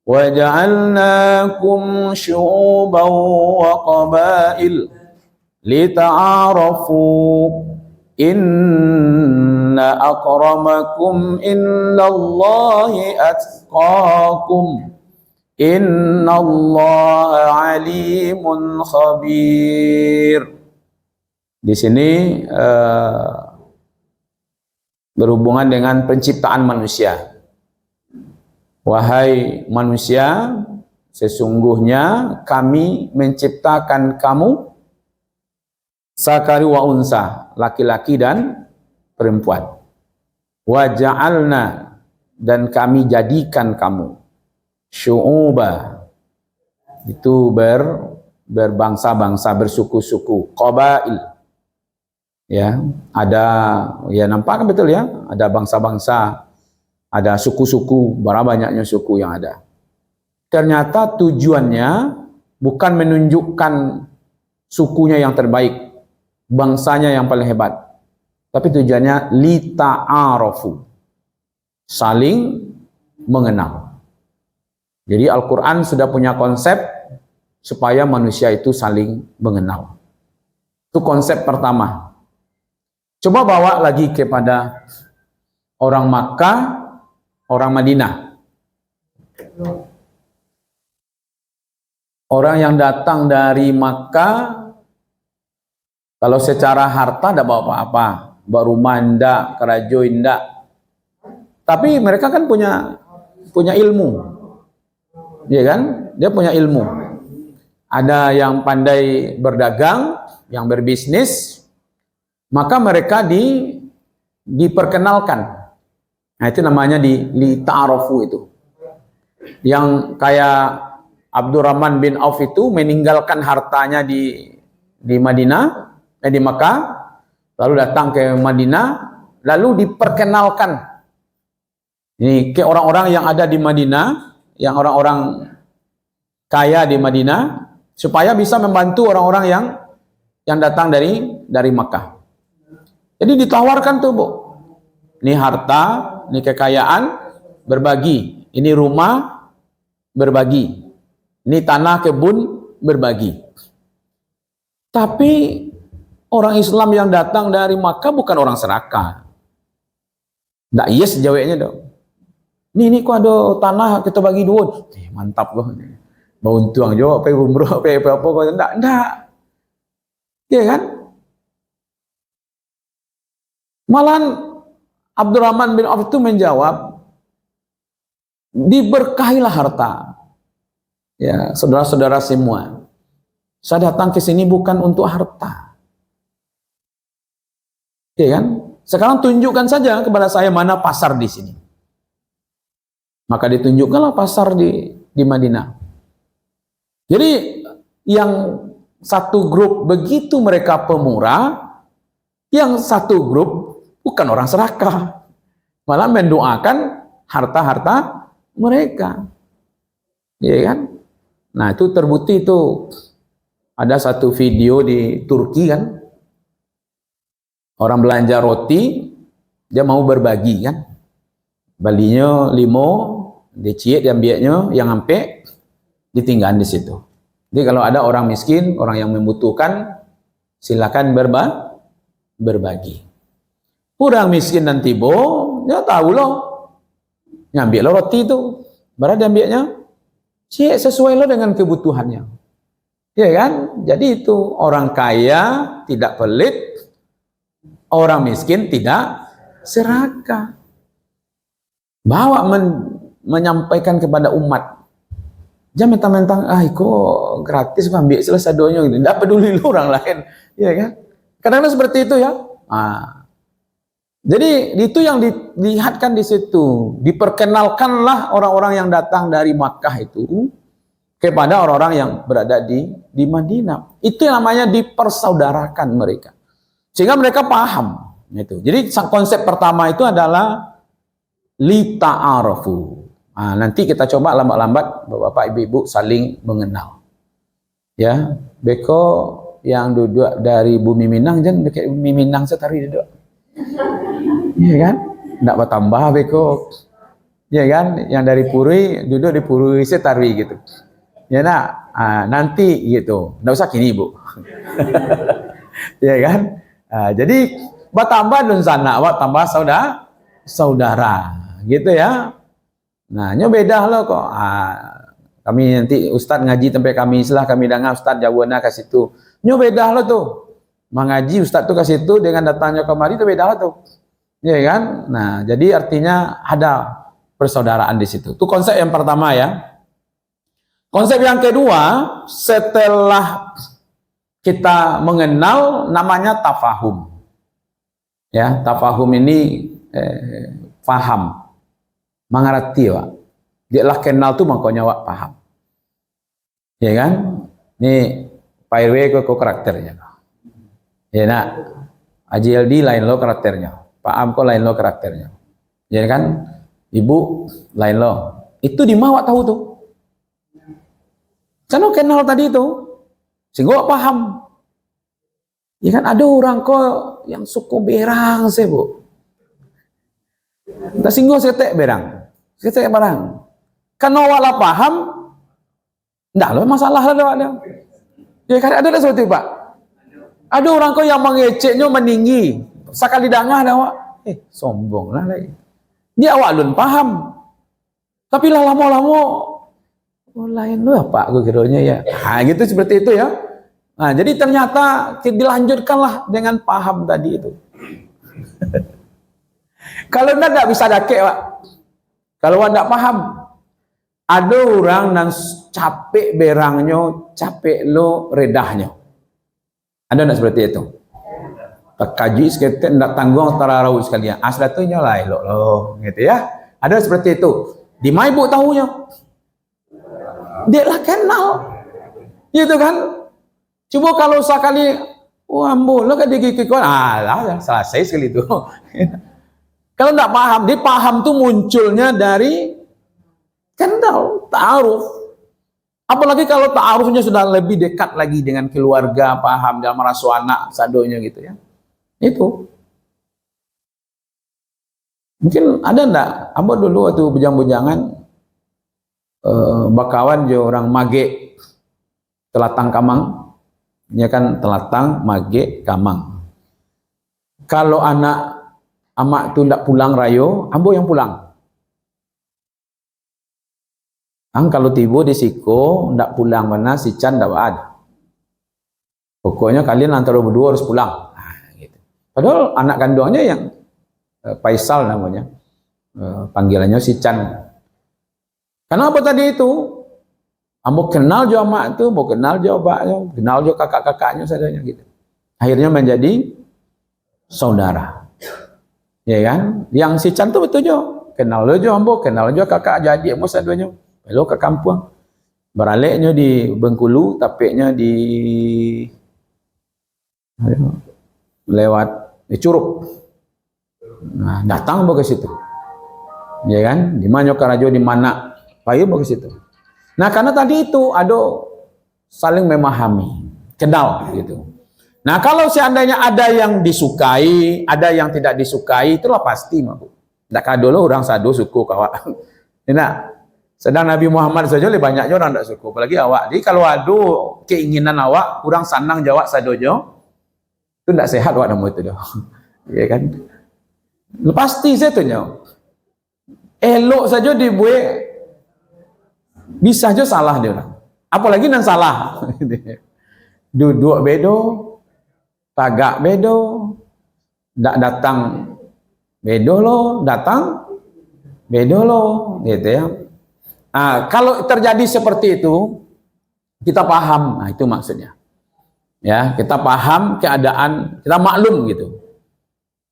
wa ja'alnakum syu'uban wa qabail lita'arafu inna akramakum indallahi atqakum innallaha alimun khabir. Di sini berhubungan dengan penciptaan manusia. Wahai manusia, sesungguhnya kami menciptakan kamu sakari wa unsa, laki-laki dan perempuan. Wa ja'alna, dan kami jadikan kamu syu'uba, itu berbangsa-bangsa, bersuku-suku, qabail. Ya, ada, ya nampak betul ya, ada bangsa-bangsa, ada suku-suku, berapa banyaknya suku yang ada. Ternyata tujuannya bukan menunjukkan sukunya yang terbaik, bangsanya yang paling hebat, tapi tujuannya lita'arafu, saling mengenal. Jadi Al-Quran sudah punya konsep supaya manusia itu saling mengenal. Itu konsep pertama. Coba bawa lagi kepada orang Makkah, orang Madinah. Orang yang datang dari Makkah, kalau secara harta tidak bawa apa-apa, bawa rumah tidak, kerajo tidak. Tapi mereka kan punya ilmu. Ya kan? Dia punya ilmu. Ada yang pandai berdagang, yang berbisnis, maka mereka diperkenalkan. Nah, itu namanya di ta'arufu itu. Yang kayak Abdurrahman bin Auf itu meninggalkan hartanya di Madinah, di Makkah, lalu datang ke Madinah, lalu diperkenalkan. Ini ke orang-orang yang ada di Madinah, yang orang-orang kaya di Madinah supaya bisa membantu orang-orang yang datang dari Makkah. Jadi ditawarkan tuh, Bu. Ini harta, ini kekayaan, berbagi. Ini rumah, berbagi. Ini tanah, kebun, berbagi. Tapi orang Islam yang datang dari Makkah bukan orang serakah. Nggak yes jawabnya dong. Ini kok ada tanah kita bagi dua. Mantap kok. Mau untung juga, apa umroh, apa kok. Enggak. Iya kan? Malahan Abdurrahman bin Auf itu menjawab, diberkahilah harta. Ya, saudara-saudara semua. Saya datang ke sini bukan untuk harta. Iya kan? Sekarang tunjukkan saja kepada saya mana pasar di sini. Maka ditunjukkanlah pasar di Madinah. Jadi yang satu grup begitu mereka pemurah, yang satu grup bukan orang serakah, malah mendoakan harta-harta mereka, ya kan? Nah itu terbukti itu ada satu video di Turki kan, orang belanja roti, dia mau berbagi kan, balinya 5, diciet diambilnya, yang sampai ditinggalkan di situ. Jadi kalau ada orang miskin, orang yang membutuhkan, silakan berbagi. Orang miskin dan tibo, ya tahu loh, ngambil lo roti itu, baru diambilnya, sesuai lo dengan kebutuhannya, ya kan? Jadi itu orang kaya tidak pelit, orang miskin tidak serakah. Bawa menyampaikan kepada umat, jangan mentang-mentang, kok gratis ambil selesai doanya, gitu. Tidak peduli lo orang lain, ya kan? Kadang-kadang seperti itu ya. Jadi itu yang dilihatkan di situ, diperkenalkanlah orang-orang yang datang dari Makkah itu kepada orang-orang yang berada di Madinah. Itu yang namanya dipersaudarakan mereka, sehingga mereka paham itu. Jadi konsep pertama itu adalah lita'arafu. Nanti kita coba lambat-lambat Bapak Ibu saling mengenal. Ya, beko yang duduk dari Bumi Minang, jangan dekat Bumi Minang setari duduk. Iya kan? Nggak bertambah beko. Iya kan? Yang dari Puri duduk di Puri setari gitu. Ya nak, nanti gitu. Nggak usah kini Bu. Iya kan? Jadi bertambah dun sana, tambah saudara, gitu ya. Nah, nyo beda lo kok. Kami nanti Ustadz ngaji tempat kami, setelah kami dengar Ustadz jawabannya ke situ. Nyo beda lo tuh. Mengaji Ustadz tuh ke situ dengan datangnya kemari itu beda lo tuh. Ya kan? Nah, jadi artinya ada persaudaraan di situ. Itu konsep yang pertama ya. Konsep yang kedua, setelah kita mengenal, namanya tafahum. Ya, tafahum ini paham, mengerti, Pak. Dia lah kenal tuh makanya Pak paham. Ya kan? Ini Pak RW kok karakternya. Ya nak, AJLD lain lo karakternya. Pak Am kok lain lo karakternya. Ya kan? Ibu lain lo. Itu di mana tahu tuh? Karena kenal tadi itu. Sehingga paham. Ya kan ada orang kok yang suku berang sih, Bu. Tak singgung setek berang. Setek barang. Karena wala paham, enggak lo masalah lah ada. Ya kan ada seperti Pak. Ada orang kok yang mengeceknya meninggi. Sekali dangah dah awak. Sombong lah lagi. Dia awak lun paham. Tapi lah lama-lama lain lu apa gue kiranya ya. Gitu seperti itu ya. Nah, jadi ternyata dilanjutkanlah dengan paham tadi itu. Kalau enggak bisa dakek, Pak. Kalau enggak paham, ada orang yang capek berangnya, capek lo redahnya. Ada enggak seperti itu? Kaji sekitar enggak tanggung tararau sekalian. Aslatnya lah lo gitu ya. Ada seperti itu. Di mana ibu tahunya? Dia lah kenal. Gitu kan? Coba kalau sekali ambo lo kan digigit lah selesai sekali itu. Kalau enggak paham, dia paham tuh munculnya dari Kenal, ta'aruf. Apalagi kalau ta'arufnya sudah lebih dekat lagi dengan keluarga, paham dalam rasuh anak, sadonya gitu ya. Itu. Mungkin ada enggak? Ambo dulu waktu bujang-bujangan bakawan jo orang Mage, Telatang Kamang. Ini kan Telatang, Mage, Kamang. Kalau anak amak tu ndak pulang rayo, ambo yang pulang. Kalau tiba di Siko, ndak pulang mana si Chan ndak ada. Pokoknya kalian antara berdua harus pulang. Nah, gitu. Padahal anak kandungnya yang Faisal namanya, panggilannya si Chan. Kenapa tadi itu? Ambo kenal jo amak itu, mau kenal jo abaknya, kenal jo kakak-kakaknya sadanya gitu. Akhirnya menjadi saudara. Ya kan? Yang si Chan tuh betul jo. Kenal jo ambo, kenal jo kakak jadi ambo sadanya. Lalu ke kampung. Beraliknya di Bengkulu, tapiknya di lewat di Curug. Nah, datang ambo ke situ. Ya kan? Di mana Karajo di mana? Payu ambo ke situ. Nah, karena tadi itu ada saling memahami, kenal gitu. Nah, kalau seandainya ada yang disukai, ada yang tidak disukai, itulah pasti mah. Ndak kadolo orang sadu suku kawak. Enak. Sedang Nabi Muhammad saja lebih banyaknya orang tidak suka, apalagi awak. Jadi kalau ada keinginan awak, kurang sanang jawab sadojo, itu tidak sehat awak namu itu dah. Ya kan? Pasti saya tanya, elok saja dibuat, bisa aja salah dia orang. Apalagi nan salah. Duduk bedo, tagak bedo, tak datang bedo lo, datang bedo lo, gitu ya. Nah, kalau terjadi seperti itu, kita paham, nah itu maksudnya. Ya, kita paham keadaan, kita maklum gitu.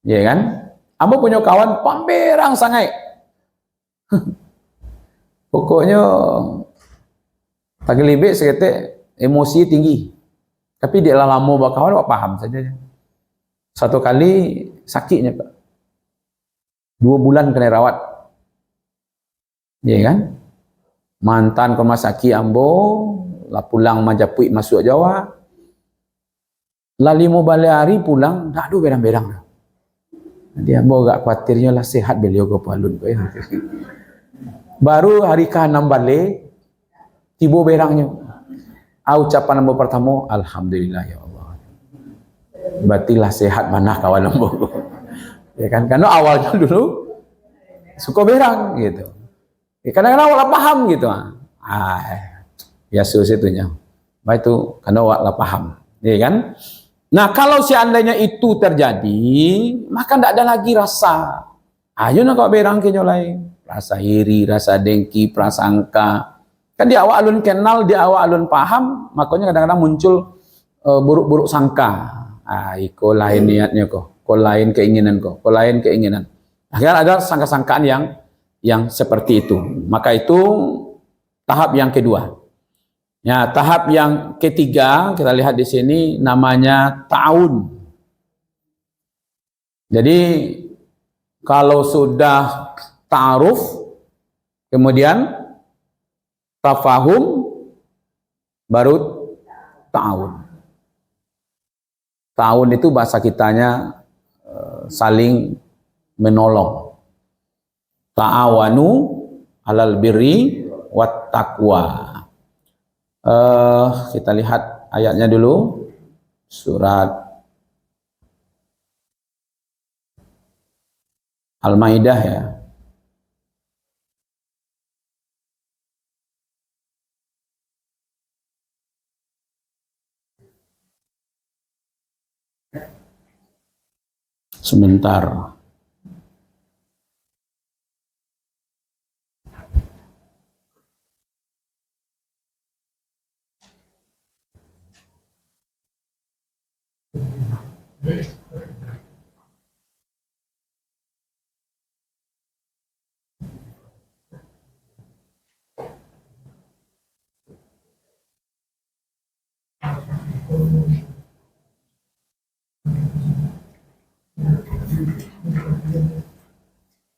Ya kan? Ambo punya kawan pamberang sangai. Pokoknya taglibik seketik emosi tinggi. Tapi dia lama bakawan paham saja. Satu kali sakitnya, Pak. 2 bulan kena rawat. Ya kan? Mantan ke rumah sakit ambo, lah pulang Majapahit masuk Jawa. Lah 5 balik hari pulang, tak ada berang-berang. Dia ambo agak khawatirnya lah sehat beliau ke Palun. Baru hari ke-6 balik, tiba berangnya. Ucapan ambo pertama, Alhamdulillah ya Allah. Berartilah sehat mana kawan ambo. Ya kan? Karena awalnya dulu suka berang gitu. Kadang-kadang awak paham gitu. Ya susitunya. Baik itu karena awak paham. Ya kan? Nah, kalau seandainya itu terjadi, maka tidak ada lagi rasa. Ayo nak kau berang ke lain. Rasa iri, rasa dengki, prasangka. Kan di awak alun kenal, di awak alun paham, makanya kadang-kadang muncul buruk-buruk sangka. Iko lain niatnya kok, lain keinginan kok, lain keinginan. Akhirnya ada sangka-sangkaan yang seperti itu. Maka itu tahap yang kedua. Ya, tahap yang ketiga kita lihat di sini namanya ta'awun. Jadi kalau sudah ta'aruf, kemudian tafahum, baru ta'awun. Ta'awun itu bahasa kitanya saling menolong. Ta'awanu alal birri wat taqwa. Kita lihat ayatnya dulu. Surat Al-Maidah ya. Sebentar.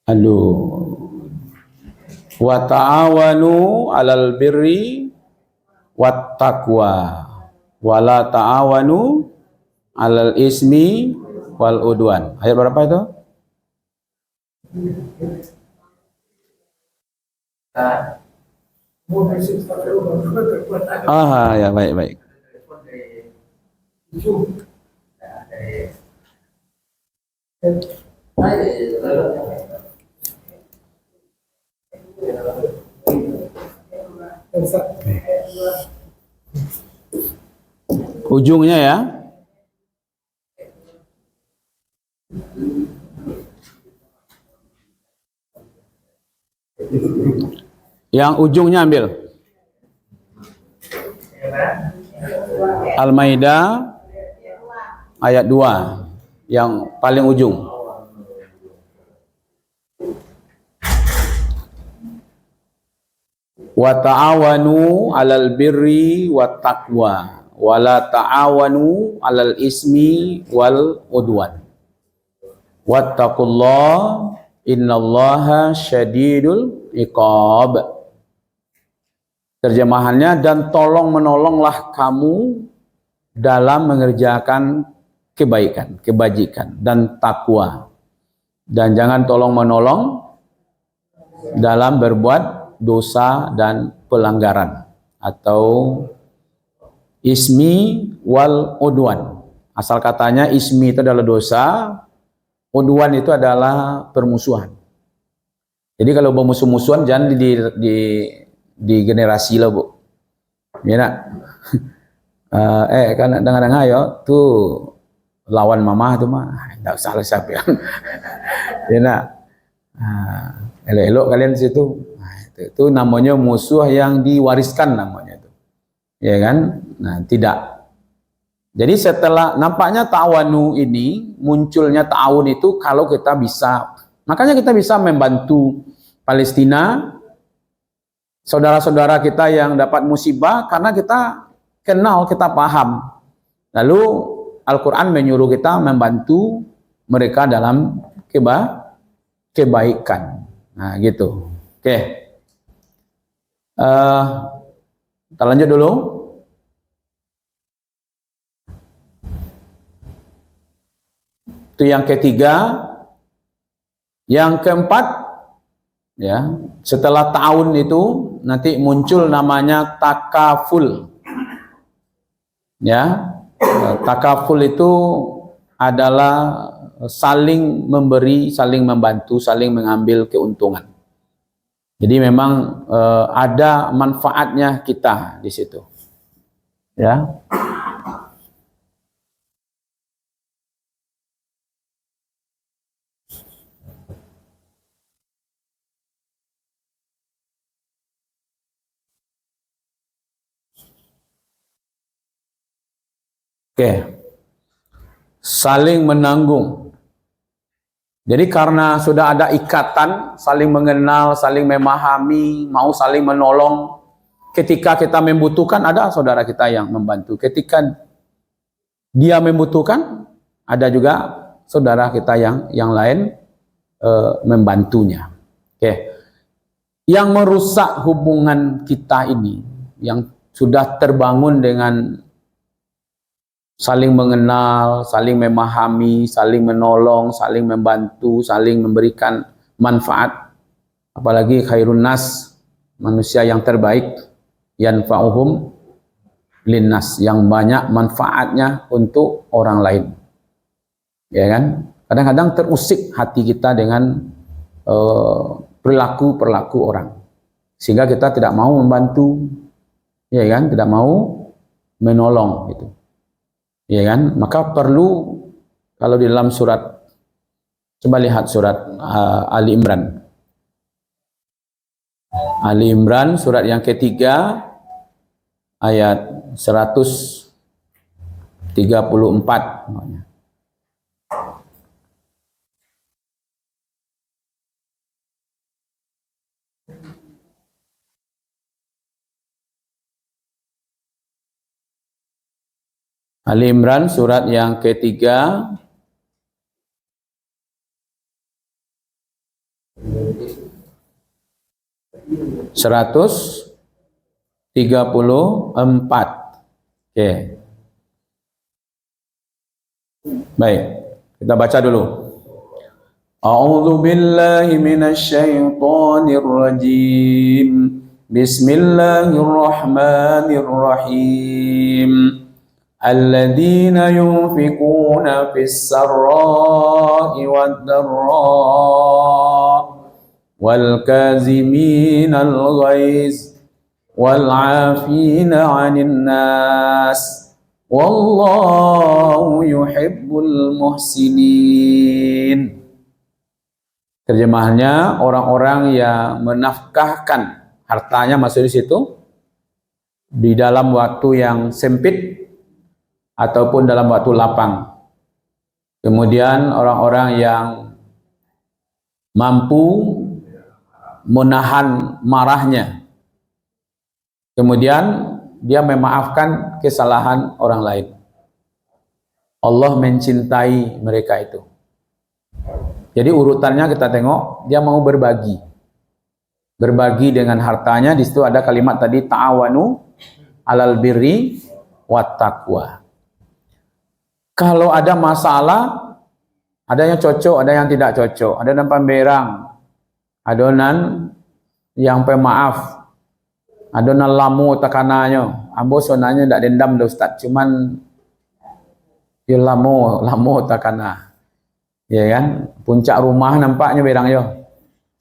Aduh. Wa ta'awanu 'alal birri wat taqwa. Wa la ta'awanu 'alal ismi wal udwan. Ayat berapa itu? Ya baik baik. Ujungnya ya. Yang ujungnya ambil. Al-Maidah ayat 2. Yang paling ujung. Wa ta'awanu 'alal birri wat taqwa wa la ta'awanu 'alal ismi wal udwan. Wattaqullaha innallaha syadidul iqab. Terjemahannya, dan tolong menolonglah kamu dalam mengerjakan kebaikan, kebajikan dan takwa. Dan jangan tolong menolong dalam berbuat dosa dan pelanggaran atau ismi wal udwan. Asal katanya ismi itu adalah dosa, udwan itu adalah permusuhan. Jadi kalau bermusuh-musuhan jangan di generasi lah bu. Ya nak. Kan dengar-dengar ya tuh lawan mama tuh mah, tidak salah siapa yang. Ya nak. Elok-elok kalian di situ. Itu namanya musuh yang diwariskan namanya itu. Ya kan? Nah, tidak. Jadi setelah nampaknya ta'awanu ini, munculnya ta'awun itu kalau kita bisa, makanya kita bisa membantu Palestina, saudara-saudara kita yang dapat musibah, karena kita kenal, kita paham. Lalu Al-Quran menyuruh kita membantu mereka dalam kebaikan. Nah gitu. Oke. Kita lanjut dulu. Itu yang ketiga. Yang keempat, ya, setelah tahun itu nanti muncul namanya takaful. Ya, takaful itu adalah saling memberi, saling membantu, saling mengambil keuntungan. Jadi memang ada manfaatnya kita di situ. Ya. Oke. Saling menanggung. Jadi karena sudah ada ikatan, saling mengenal, saling memahami, mau saling menolong. Ketika kita membutuhkan, ada saudara kita yang membantu. Ketika dia membutuhkan, ada juga saudara kita yang lain membantunya. Oke. Yang merusak hubungan kita ini, yang sudah terbangun dengan saling mengenal, saling memahami, saling menolong, saling membantu, saling memberikan manfaat. Apalagi khairun nas, manusia yang terbaik, yanfa'uhum linnas, yang banyak manfaatnya untuk orang lain. Ya kan? Kadang-kadang terusik hati kita dengan perilaku-perilaku orang. Sehingga kita tidak mau membantu, ya kan? Tidak mau menolong gitu. Ya kan? Maka perlu, kalau di dalam surat, coba lihat surat Ali Imran. Ali Imran surat yang ketiga ayat 134. Ali Imran surat yang ketiga 134. Oke. Baik, kita baca dulu. A'udzu billahi minasy syaithanir rajim. Bismillahirrahmanirrahim. Alladzina yunfikuna fis sarra'i wad dharra wal kaziminal ghaiz wal 'afina 'anil nas wallahu yuhibbul muhsinin. Terjemahnya, orang-orang yang menafkahkan hartanya, masuk di situ, di dalam waktu yang sempit ataupun dalam waktu lapang. Kemudian orang-orang yang mampu menahan marahnya. Kemudian dia memaafkan kesalahan orang lain. Allah mencintai mereka itu. Jadi urutannya kita tengok, dia mau berbagi. Berbagi dengan hartanya. Di situ ada kalimat tadi, ta'awanu alal birri wat taqwa. Kalau ada masalah, ada yang cocok, ada yang tidak cocok. Ada yang pemberang, adonan yang pemaaf, adonan lamu tekanannya. Ambo sonanya tidak dendam dah Ustaz, cuman ya lamu takana. Ya kan, puncak rumah nampaknya berang yo.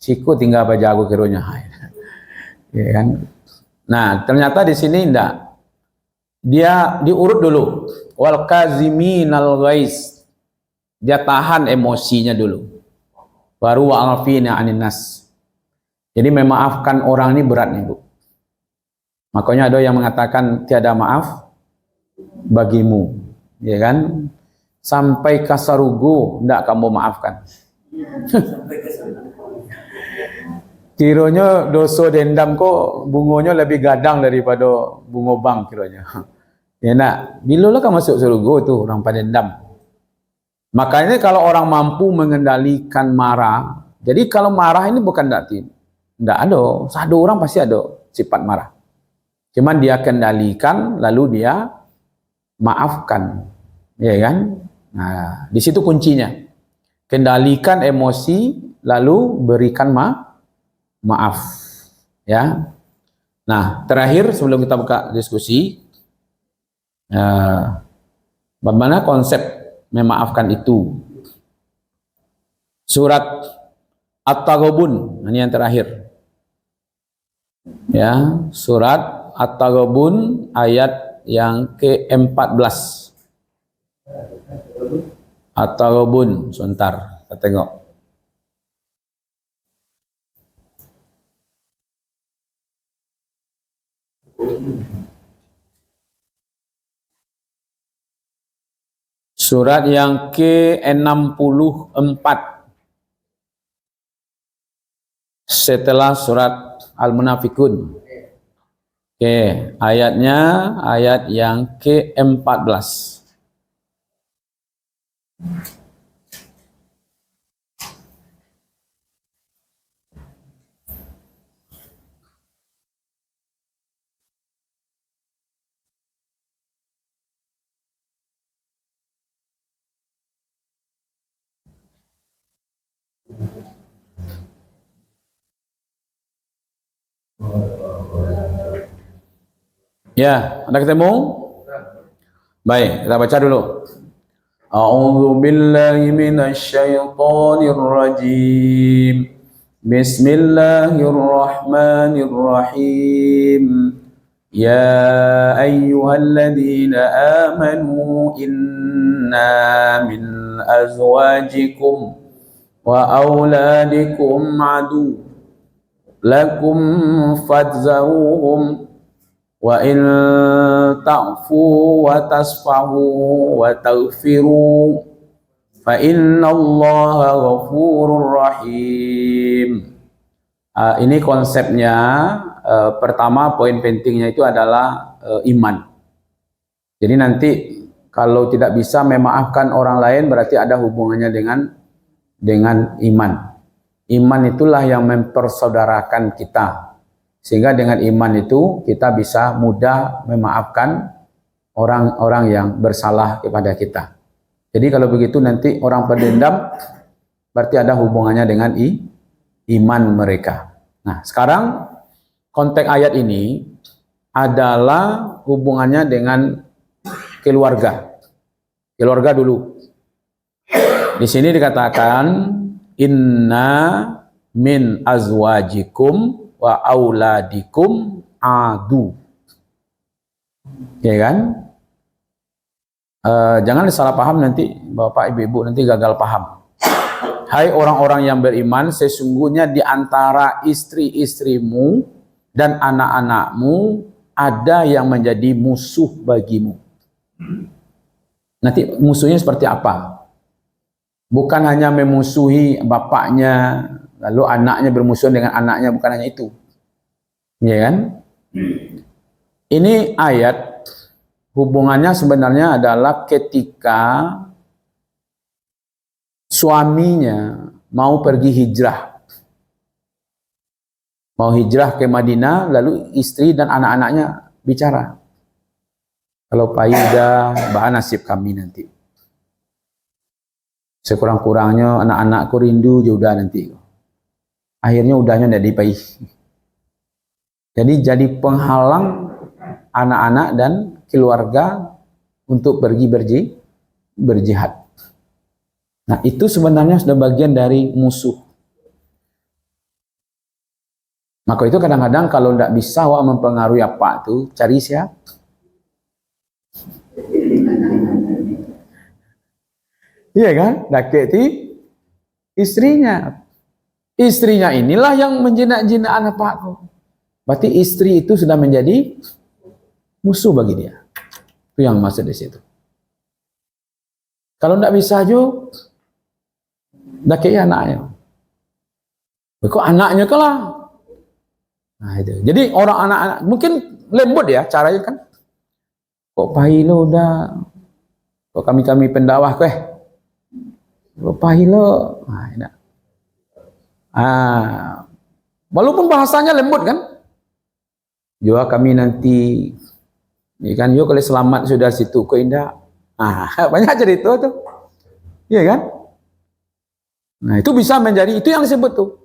Siku tinggal bajago kironya. Ya kan. Nah, ternyata di sini enggak. Dia diurut dulu. Wal kaziminal ghaiz. Dia tahan emosinya dulu. Baru wa'afina 'anin nas. Jadi memaafkan orang ini berat nih, Bu. Makanya ada yang mengatakan tiada maaf bagimu, ya kan? Sampai kasarugo ndak kamu maafkan. Kiranya dosa dendam kok bungonya lebih gadang daripada bunga bang kiranya. Ya nak, bilalah kamu masuk surga tuh orang pada dendam. Makanya kalau orang mampu mengendalikan marah, jadi kalau marah ini bukan ndak ada, satu orang pasti ada sifat marah. Cuman dia kendalikan lalu dia maafkan, ya kan? Nah, di situ kuncinya. Kendalikan emosi lalu berikan maaf, ya. Nah, terakhir sebelum kita buka diskusi, bagaimana konsep memaafkan itu? Surat At-Taghabun, ini yang terakhir. Ya, surat At-Taghabun ayat yang ke-14. At-Taghabun, sebentar, kita tengok. Surat yang ke-64 setelah surat Al-Munafikun. Oke, ayatnya ayat yang ke-14. Ya, ada ketemu? Baik, kita baca dulu. A'udzu billahi minasy syaithanir rajim. Bismillahirrahmanirrahim. Ya ayyuhalladzina amanu inna min azwajikum wa auladikum adu lakum fadzaruhum wa in ta'fu wa tasfahu wa taghfiru fa innallaha ghafurur rahim. Ini konsepnya. Pertama, poin pentingnya itu adalah iman. Jadi nanti kalau tidak bisa memaafkan orang lain berarti ada hubungannya dengan iman. Iman itulah yang mempersaudarakan kita. Sehingga dengan iman itu kita bisa mudah memaafkan orang-orang yang bersalah kepada kita. Jadi kalau begitu nanti orang pendendam berarti ada hubungannya dengan iman mereka. Nah, sekarang konteks ayat ini adalah hubungannya dengan keluarga. Keluarga dulu. Di sini dikatakan inna min azwajikum wa auladikum adu. Ya kan? Jangan disalah paham nanti Bapak Ibu nanti gagal paham. Hai orang-orang yang beriman, sesungguhnya di antara istri-istrimu dan anak-anakmu ada yang menjadi musuh bagimu. Nanti musuhnya seperti apa? Bukan hanya memusuhi bapaknya, lalu anaknya bermusuhan dengan anaknya, bukan hanya itu. Ya kan? Ini ayat hubungannya sebenarnya adalah ketika suaminya mau pergi hijrah. Mau hijrah ke Madinah, lalu istri dan anak-anaknya bicara. Kalau Pak Ida, bah nasib kami nanti. Sekurang-kurangnya anak-anakku rindu juga nanti. Akhirnya udahnya tidak dipai. Jadi penghalang anak-anak dan keluarga untuk pergi berjihad. Nah, itu sebenarnya sudah bagian dari musuh. Maka itu kadang-kadang kalau tidak bisa mempengaruhi apa itu, cari siapa? Iya kan? Daketi istrinya. Istrinya inilah yang menjinak-jinak anak pakku. Berarti istri itu sudah menjadi musuh bagi dia. Itu yang maksud di situ. Kalau tidak bisa juga, daketi anaknya. Kok anaknya kalah? Nah itu. Jadi orang anak-anak mungkin lembut ya caranya kan. Kok pahilo udah, kok kami pendakwah kok kok pahilo, walaupun bahasanya lembut kan, juga kami nanti, ini kan, yuk kalau selamat sudah situ ke indah, banyak cerita tuh, iya kan? Nah itu bisa menjadi, itu yang disebut tuh,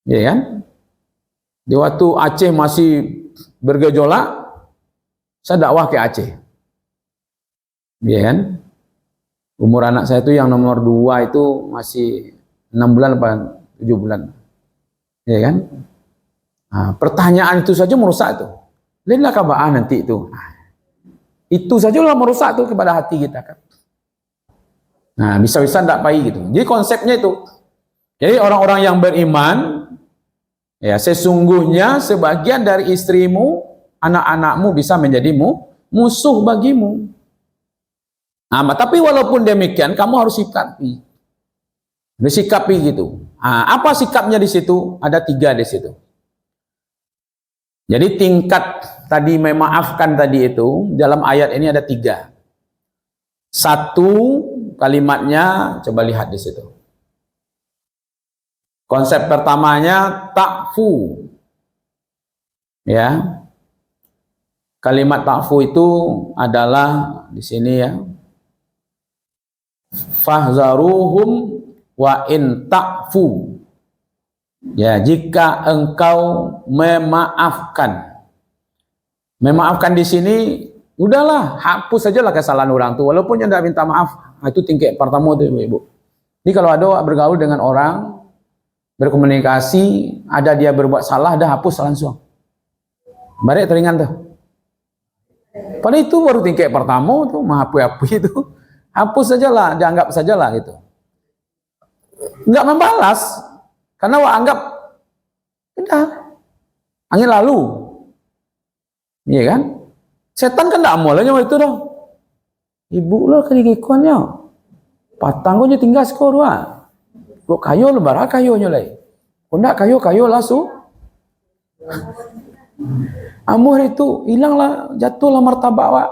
iya kan? Di waktu Aceh masih bergejolak, saya dakwah ke Aceh, iya kan? Umur anak saya itu yang nomor 2 itu masih 6 bulan apa 7 bulan. Ya kan? Nah, pertanyaan itu saja merusak itu. Lihatlah kabaan nanti itu. Itu saja lah merusak itu kepada hati kita kan. Nah, bisa-bisa tidak baik gitu. Jadi konsepnya itu. Jadi orang-orang yang beriman, ya sesungguhnya sebagian dari istrimu, anak-anakmu bisa menjadi musuh bagimu. Nah, tapi walaupun demikian, kamu harus sikapi. Disikapi gitu. Nah, apa sikapnya di situ? Ada 3 di situ. Jadi tingkat tadi memaafkan tadi itu, dalam ayat ini ada 3. 1 kalimatnya, coba lihat di situ. Konsep pertamanya, ta'fu. Ya. Kalimat ta'fu itu adalah di sini ya. Fahzaruhum wa in ta'fu. Ya, jika engkau memaafkan. Memaafkan di sini udahlah, hapus sajalah kesalahan orang tu walaupun dia tidak minta maaf. Itu tingkat pertama tu Ibu. Jadi kalau ada bergaul dengan orang, berkomunikasi, ada dia berbuat salah, dah hapus langsung. Balik teringat tu. Pada itu baru tingkat pertama tu, menghapus-hapus itu. Hapus sajalah, dianggap sajalah gitu. Enggak membalas, karena anggap, udah, angin lalu. Iya kan? Setan kan enggak amolnya itu dong. Ibu lo kerikuannya, patang gue tinggal skor wah. Kok kayu lebar kayunya lagi. Kok enggak kayu langsung. Amor itu hilanglah, jatuhlah martabak wak.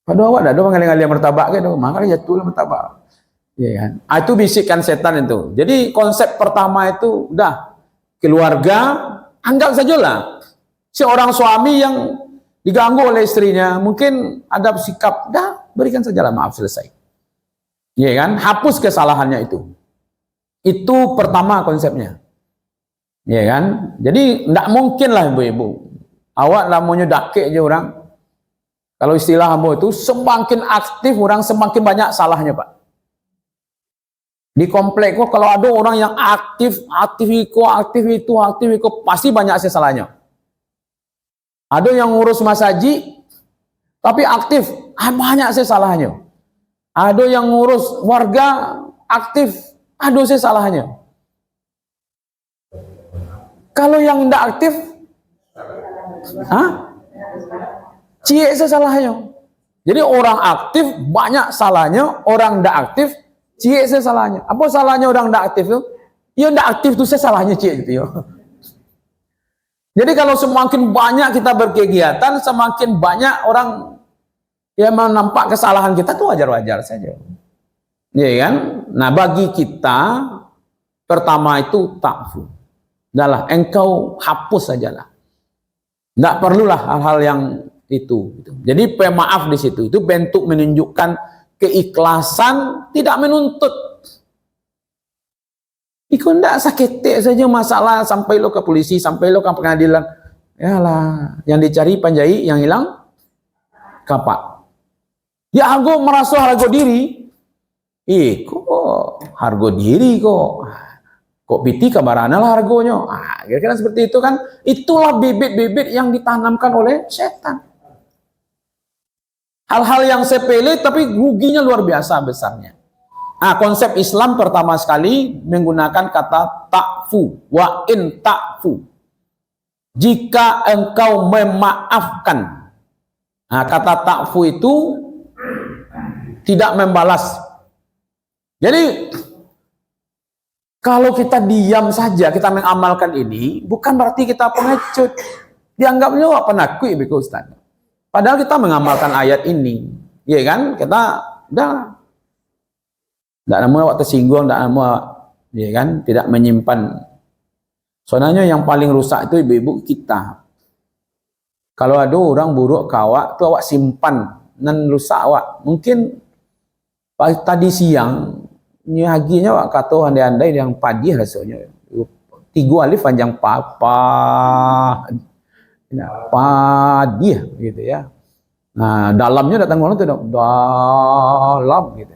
Pada awak dah ada mengalir-ngalir martabak ke tu, makanya jatuhlah martabak. Ya kan? Itu bisikan setan itu. Jadi konsep pertama itu udah keluarga anggap sajalah seorang suami yang diganggu oleh istrinya, mungkin ada sikap, dah berikan sajalah maaf, selesai. Ya kan? Hapus kesalahannya itu. Itu pertama konsepnya. Ya kan? Jadi tidak mungkin lah ibu-ibu. Awak namanya dakik aja orang. Kalau istilah ambo itu, semakin aktif orang semakin banyak salahnya, Pak. Di komplek kok kalau ada orang yang aktif itu, pasti banyak salahnya. Ada yang ngurus masaji, tapi aktif, banyak salahnya. Ada yang ngurus warga, aktif, ada salahnya. Kalau yang tidak aktif, cie salahnya. Jadi orang aktif banyak salahnya, orang tidak aktif cie salahnya. Apa salahnya orang tidak aktif itu? Ya tidak aktif itu salahnya cie gitu ya. Jadi kalau semakin banyak kita berkegiatan, semakin banyak orang yang menampak kesalahan kita, itu wajar-wajar saja. Ya kan? Nah, bagi kita pertama itu ta'fu. Dahlah, engkau hapus sajalah. Tidak perlulah hal-hal yang itu. Jadi pemaaf di situ itu bentuk menunjukkan keikhlasan, tidak menuntut. Iku ndak sakit saja masalah sampai lo ke polisi, sampai lo ke pengadilan. Yalah, yang dicari panjai, yang hilang kapak. Ya aku merasa harga diri. Kok harga diri kok piti kabarana lah hargonya. Kira-kira seperti itu kan. Itulah bibit-bibit yang ditanamkan oleh setan. Hal-hal yang sepele tapi ruginya luar biasa besarnya. Konsep Islam pertama sekali menggunakan kata ta'fu, wa in ta'fu. Jika engkau memaafkan. Kata ta'fu itu tidak membalas. Jadi kalau kita diam saja, kita mengamalkan ini, bukan berarti kita pengecut. Dianggapnya wah penakut begitu Ustaz. Padahal kita mengamalkan ayat ini, ya kan? Kita udah tidak mau awak tersinggung, tidak mau, ya kan? Tidak menyimpan. Soalnya yang paling rusak itu ibu-ibu kita. Kalau ada orang buruk ke awak, itu awak simpan dan rusak awak. Mungkin tadi siang nyaginya awak kata andai-andai yang padi rasanya. 3 alif panjang padi gitu ya. Nah, dalamnya datang orang tuh dalam gitu.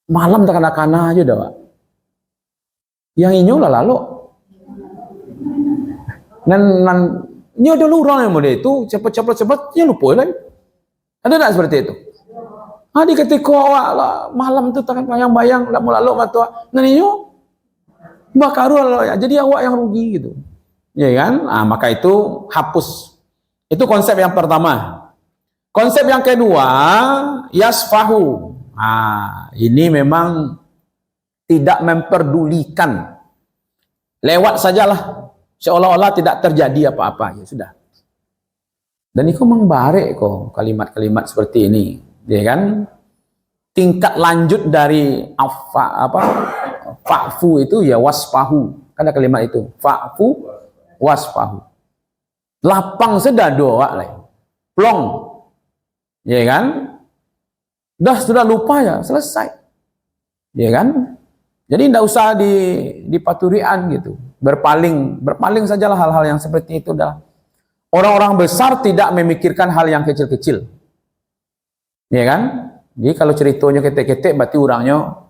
Malam tak kena aja dah, Pak. Yang ini lah lalu. Dan ini ada orang yang model itu cepat ya lupa lagi. Ada tak seperti itu? Di ketika awak malam tu tak bayang-bayang tak mau lalu mata. Nah ini bakaru lah. Jadi awak yang rugi gitu. Ya kan? Maka itu hapus. Itu konsep yang pertama. Konsep yang kedua, yasfahu. Ini memang tidak memperdulikan. Lewat sajalah. Seolah-olah tidak terjadi apa-apa. Ya sudah. Dan itu memang baik kok kalimat-kalimat seperti ini. Ya kan? Tingkat lanjut dari fa'fu itu ya wasfahu. Kan ada kalimat itu. Fa'fu wasfahu. Lapang sudah doa lah. Plong. Ya kan? Sudah lupa ya, selesai. Ya kan? Jadi tidak usah dipaturian gitu. Berpaling sajalah hal-hal yang seperti itu dah. Orang-orang besar tidak memikirkan hal yang kecil-kecil. Ya kan? Jadi kalau ceritanya ketek-ketek berarti orangnya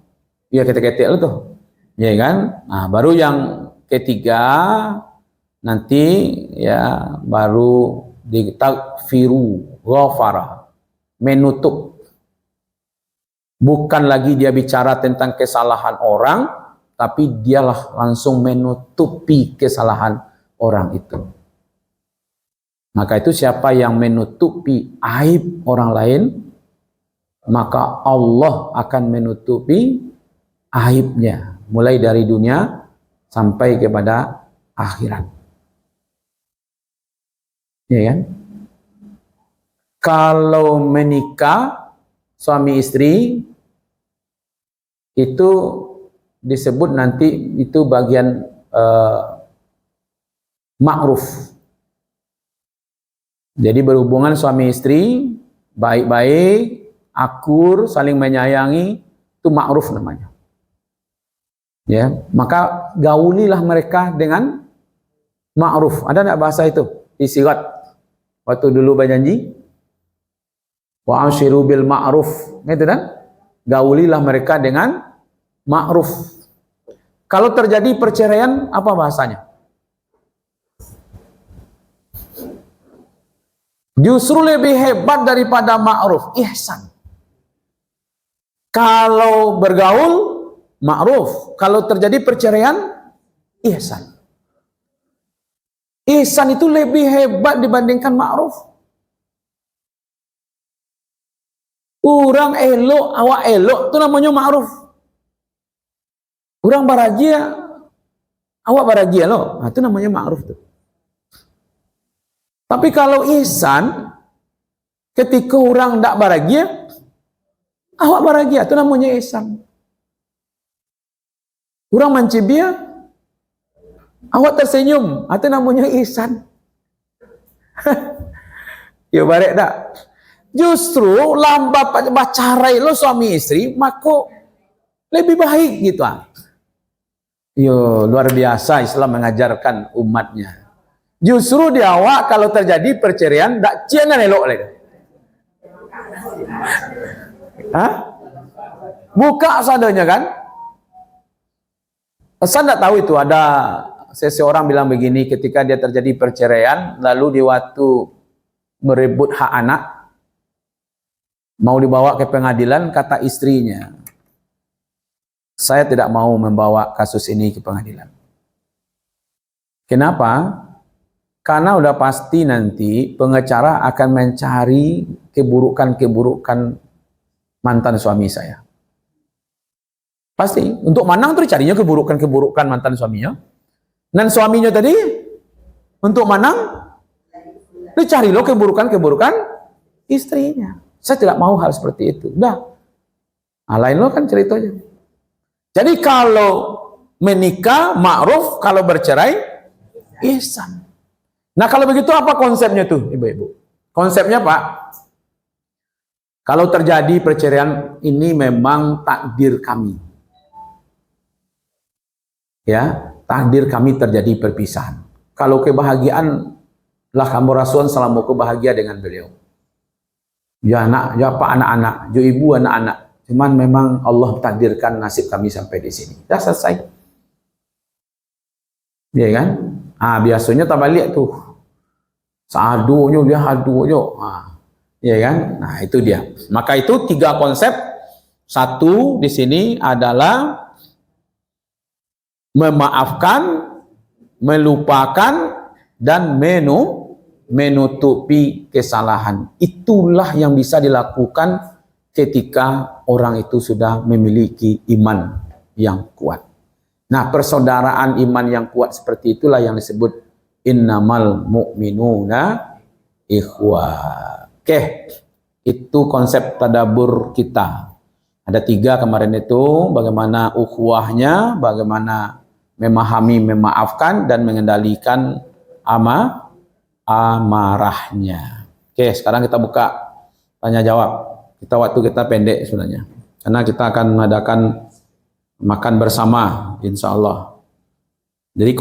ya ketek-ketek itu tuh. Ya kan? Baru yang ketiga nanti ya baru ditakfiru ghafara, menutup. Bukan lagi dia bicara tentang kesalahan orang, tapi dialah langsung menutupi kesalahan orang itu. Maka itu siapa yang menutupi aib orang lain, maka Allah akan menutupi aibnya. Mulai dari dunia sampai kepada akhirat. Ya kan? Kalau menikah, suami istri, itu disebut nanti itu bagian ma'ruf. Jadi berhubungan suami istri, baik-baik, akur, saling menyayangi, itu ma'ruf namanya. Ya, maka gaulilah mereka dengan ma'ruf. Ada enggak bahasa itu di sirat waktu dulu berjanji? Wa ashiru bil ma'ruf. Gitu kan? Gaulilah mereka dengan ma'ruf. Kalau terjadi perceraian, apa bahasanya? Justru lebih hebat daripada ma'ruf, ihsan. Kalau bergaul, ma'ruf. Kalau terjadi perceraian, ihsan. Ihsan itu lebih hebat dibandingkan ma'ruf. Orang elok, awak elok, itu namanya ma'ruf. Orang bahagia, awak bahagia loh, nah, itu namanya ma'ruf tuh. Tapi kalau ihsan, ketika orang tidak bahagia, awak bahagia, itu namanya ihsan. Orang mencibir, awak tersenyum, itu namanya ihsan. Ya barek tak? Justru lambat bacarai lo suami istri, maka lebih baik gitu. Yo, luar biasa Islam mengajarkan umatnya. Justru di awak kalau terjadi perceraian, tak cianan elok lagi. Hah? Buka sadanya kan? Saya tidak tahu itu, ada seseorang bilang begini, ketika dia terjadi perceraian, lalu di waktu merebut hak anak, mau dibawa ke pengadilan, kata istrinya, saya tidak mau membawa kasus ini ke pengadilan. Kenapa? Karena udah pasti nanti pengacara akan mencari keburukan-keburukan mantan suami saya. Pasti. Untuk menang terus carinya keburukan-keburukan mantan suaminya. Dan suaminya tadi, untuk menang, dicari lo keburukan-keburukan istrinya. Saya tidak mau hal seperti itu. Udah. Lain lo kan ceritanya. Jadi kalau menikah, ma'ruf, kalau bercerai, ihsan. Nah kalau begitu apa konsepnya tuh ibu-ibu? Konsepnya Pak, kalau terjadi perceraian ini memang takdir kami. Ya, takdir kami terjadi perpisahan. Kalau kebahagiaan, lah kamu Rasul selama bahagia dengan beliau. Ya anak, ya Pak anak-anak, ya ibu anak-anak. Cuman memang Allah takdirkan nasib kami sampai di sini. Dah selesai. Ya kan? Biasanya tak balik tuh. Seadunya dia hadunya. Ya kan? Nah, itu dia. Maka itu 3 konsep. 1 di sini adalah memaafkan, melupakan, dan menutupi kesalahan. Itulah yang bisa dilakukan ketika orang itu sudah memiliki iman yang kuat. Nah, persaudaraan iman yang kuat seperti itulah yang disebut innamal mu'minuna ikhwah. Oke, itu konsep tadabbur kita. Ada 3 kemarin itu, bagaimana ukhuwahnya, bagaimana memahami, memaafkan, dan mengendalikan amarahnya. Oke, sekarang kita buka tanya jawab. Waktu kita pendek sebenarnya, karena kita akan mengadakan makan bersama, insya Allah. Jadi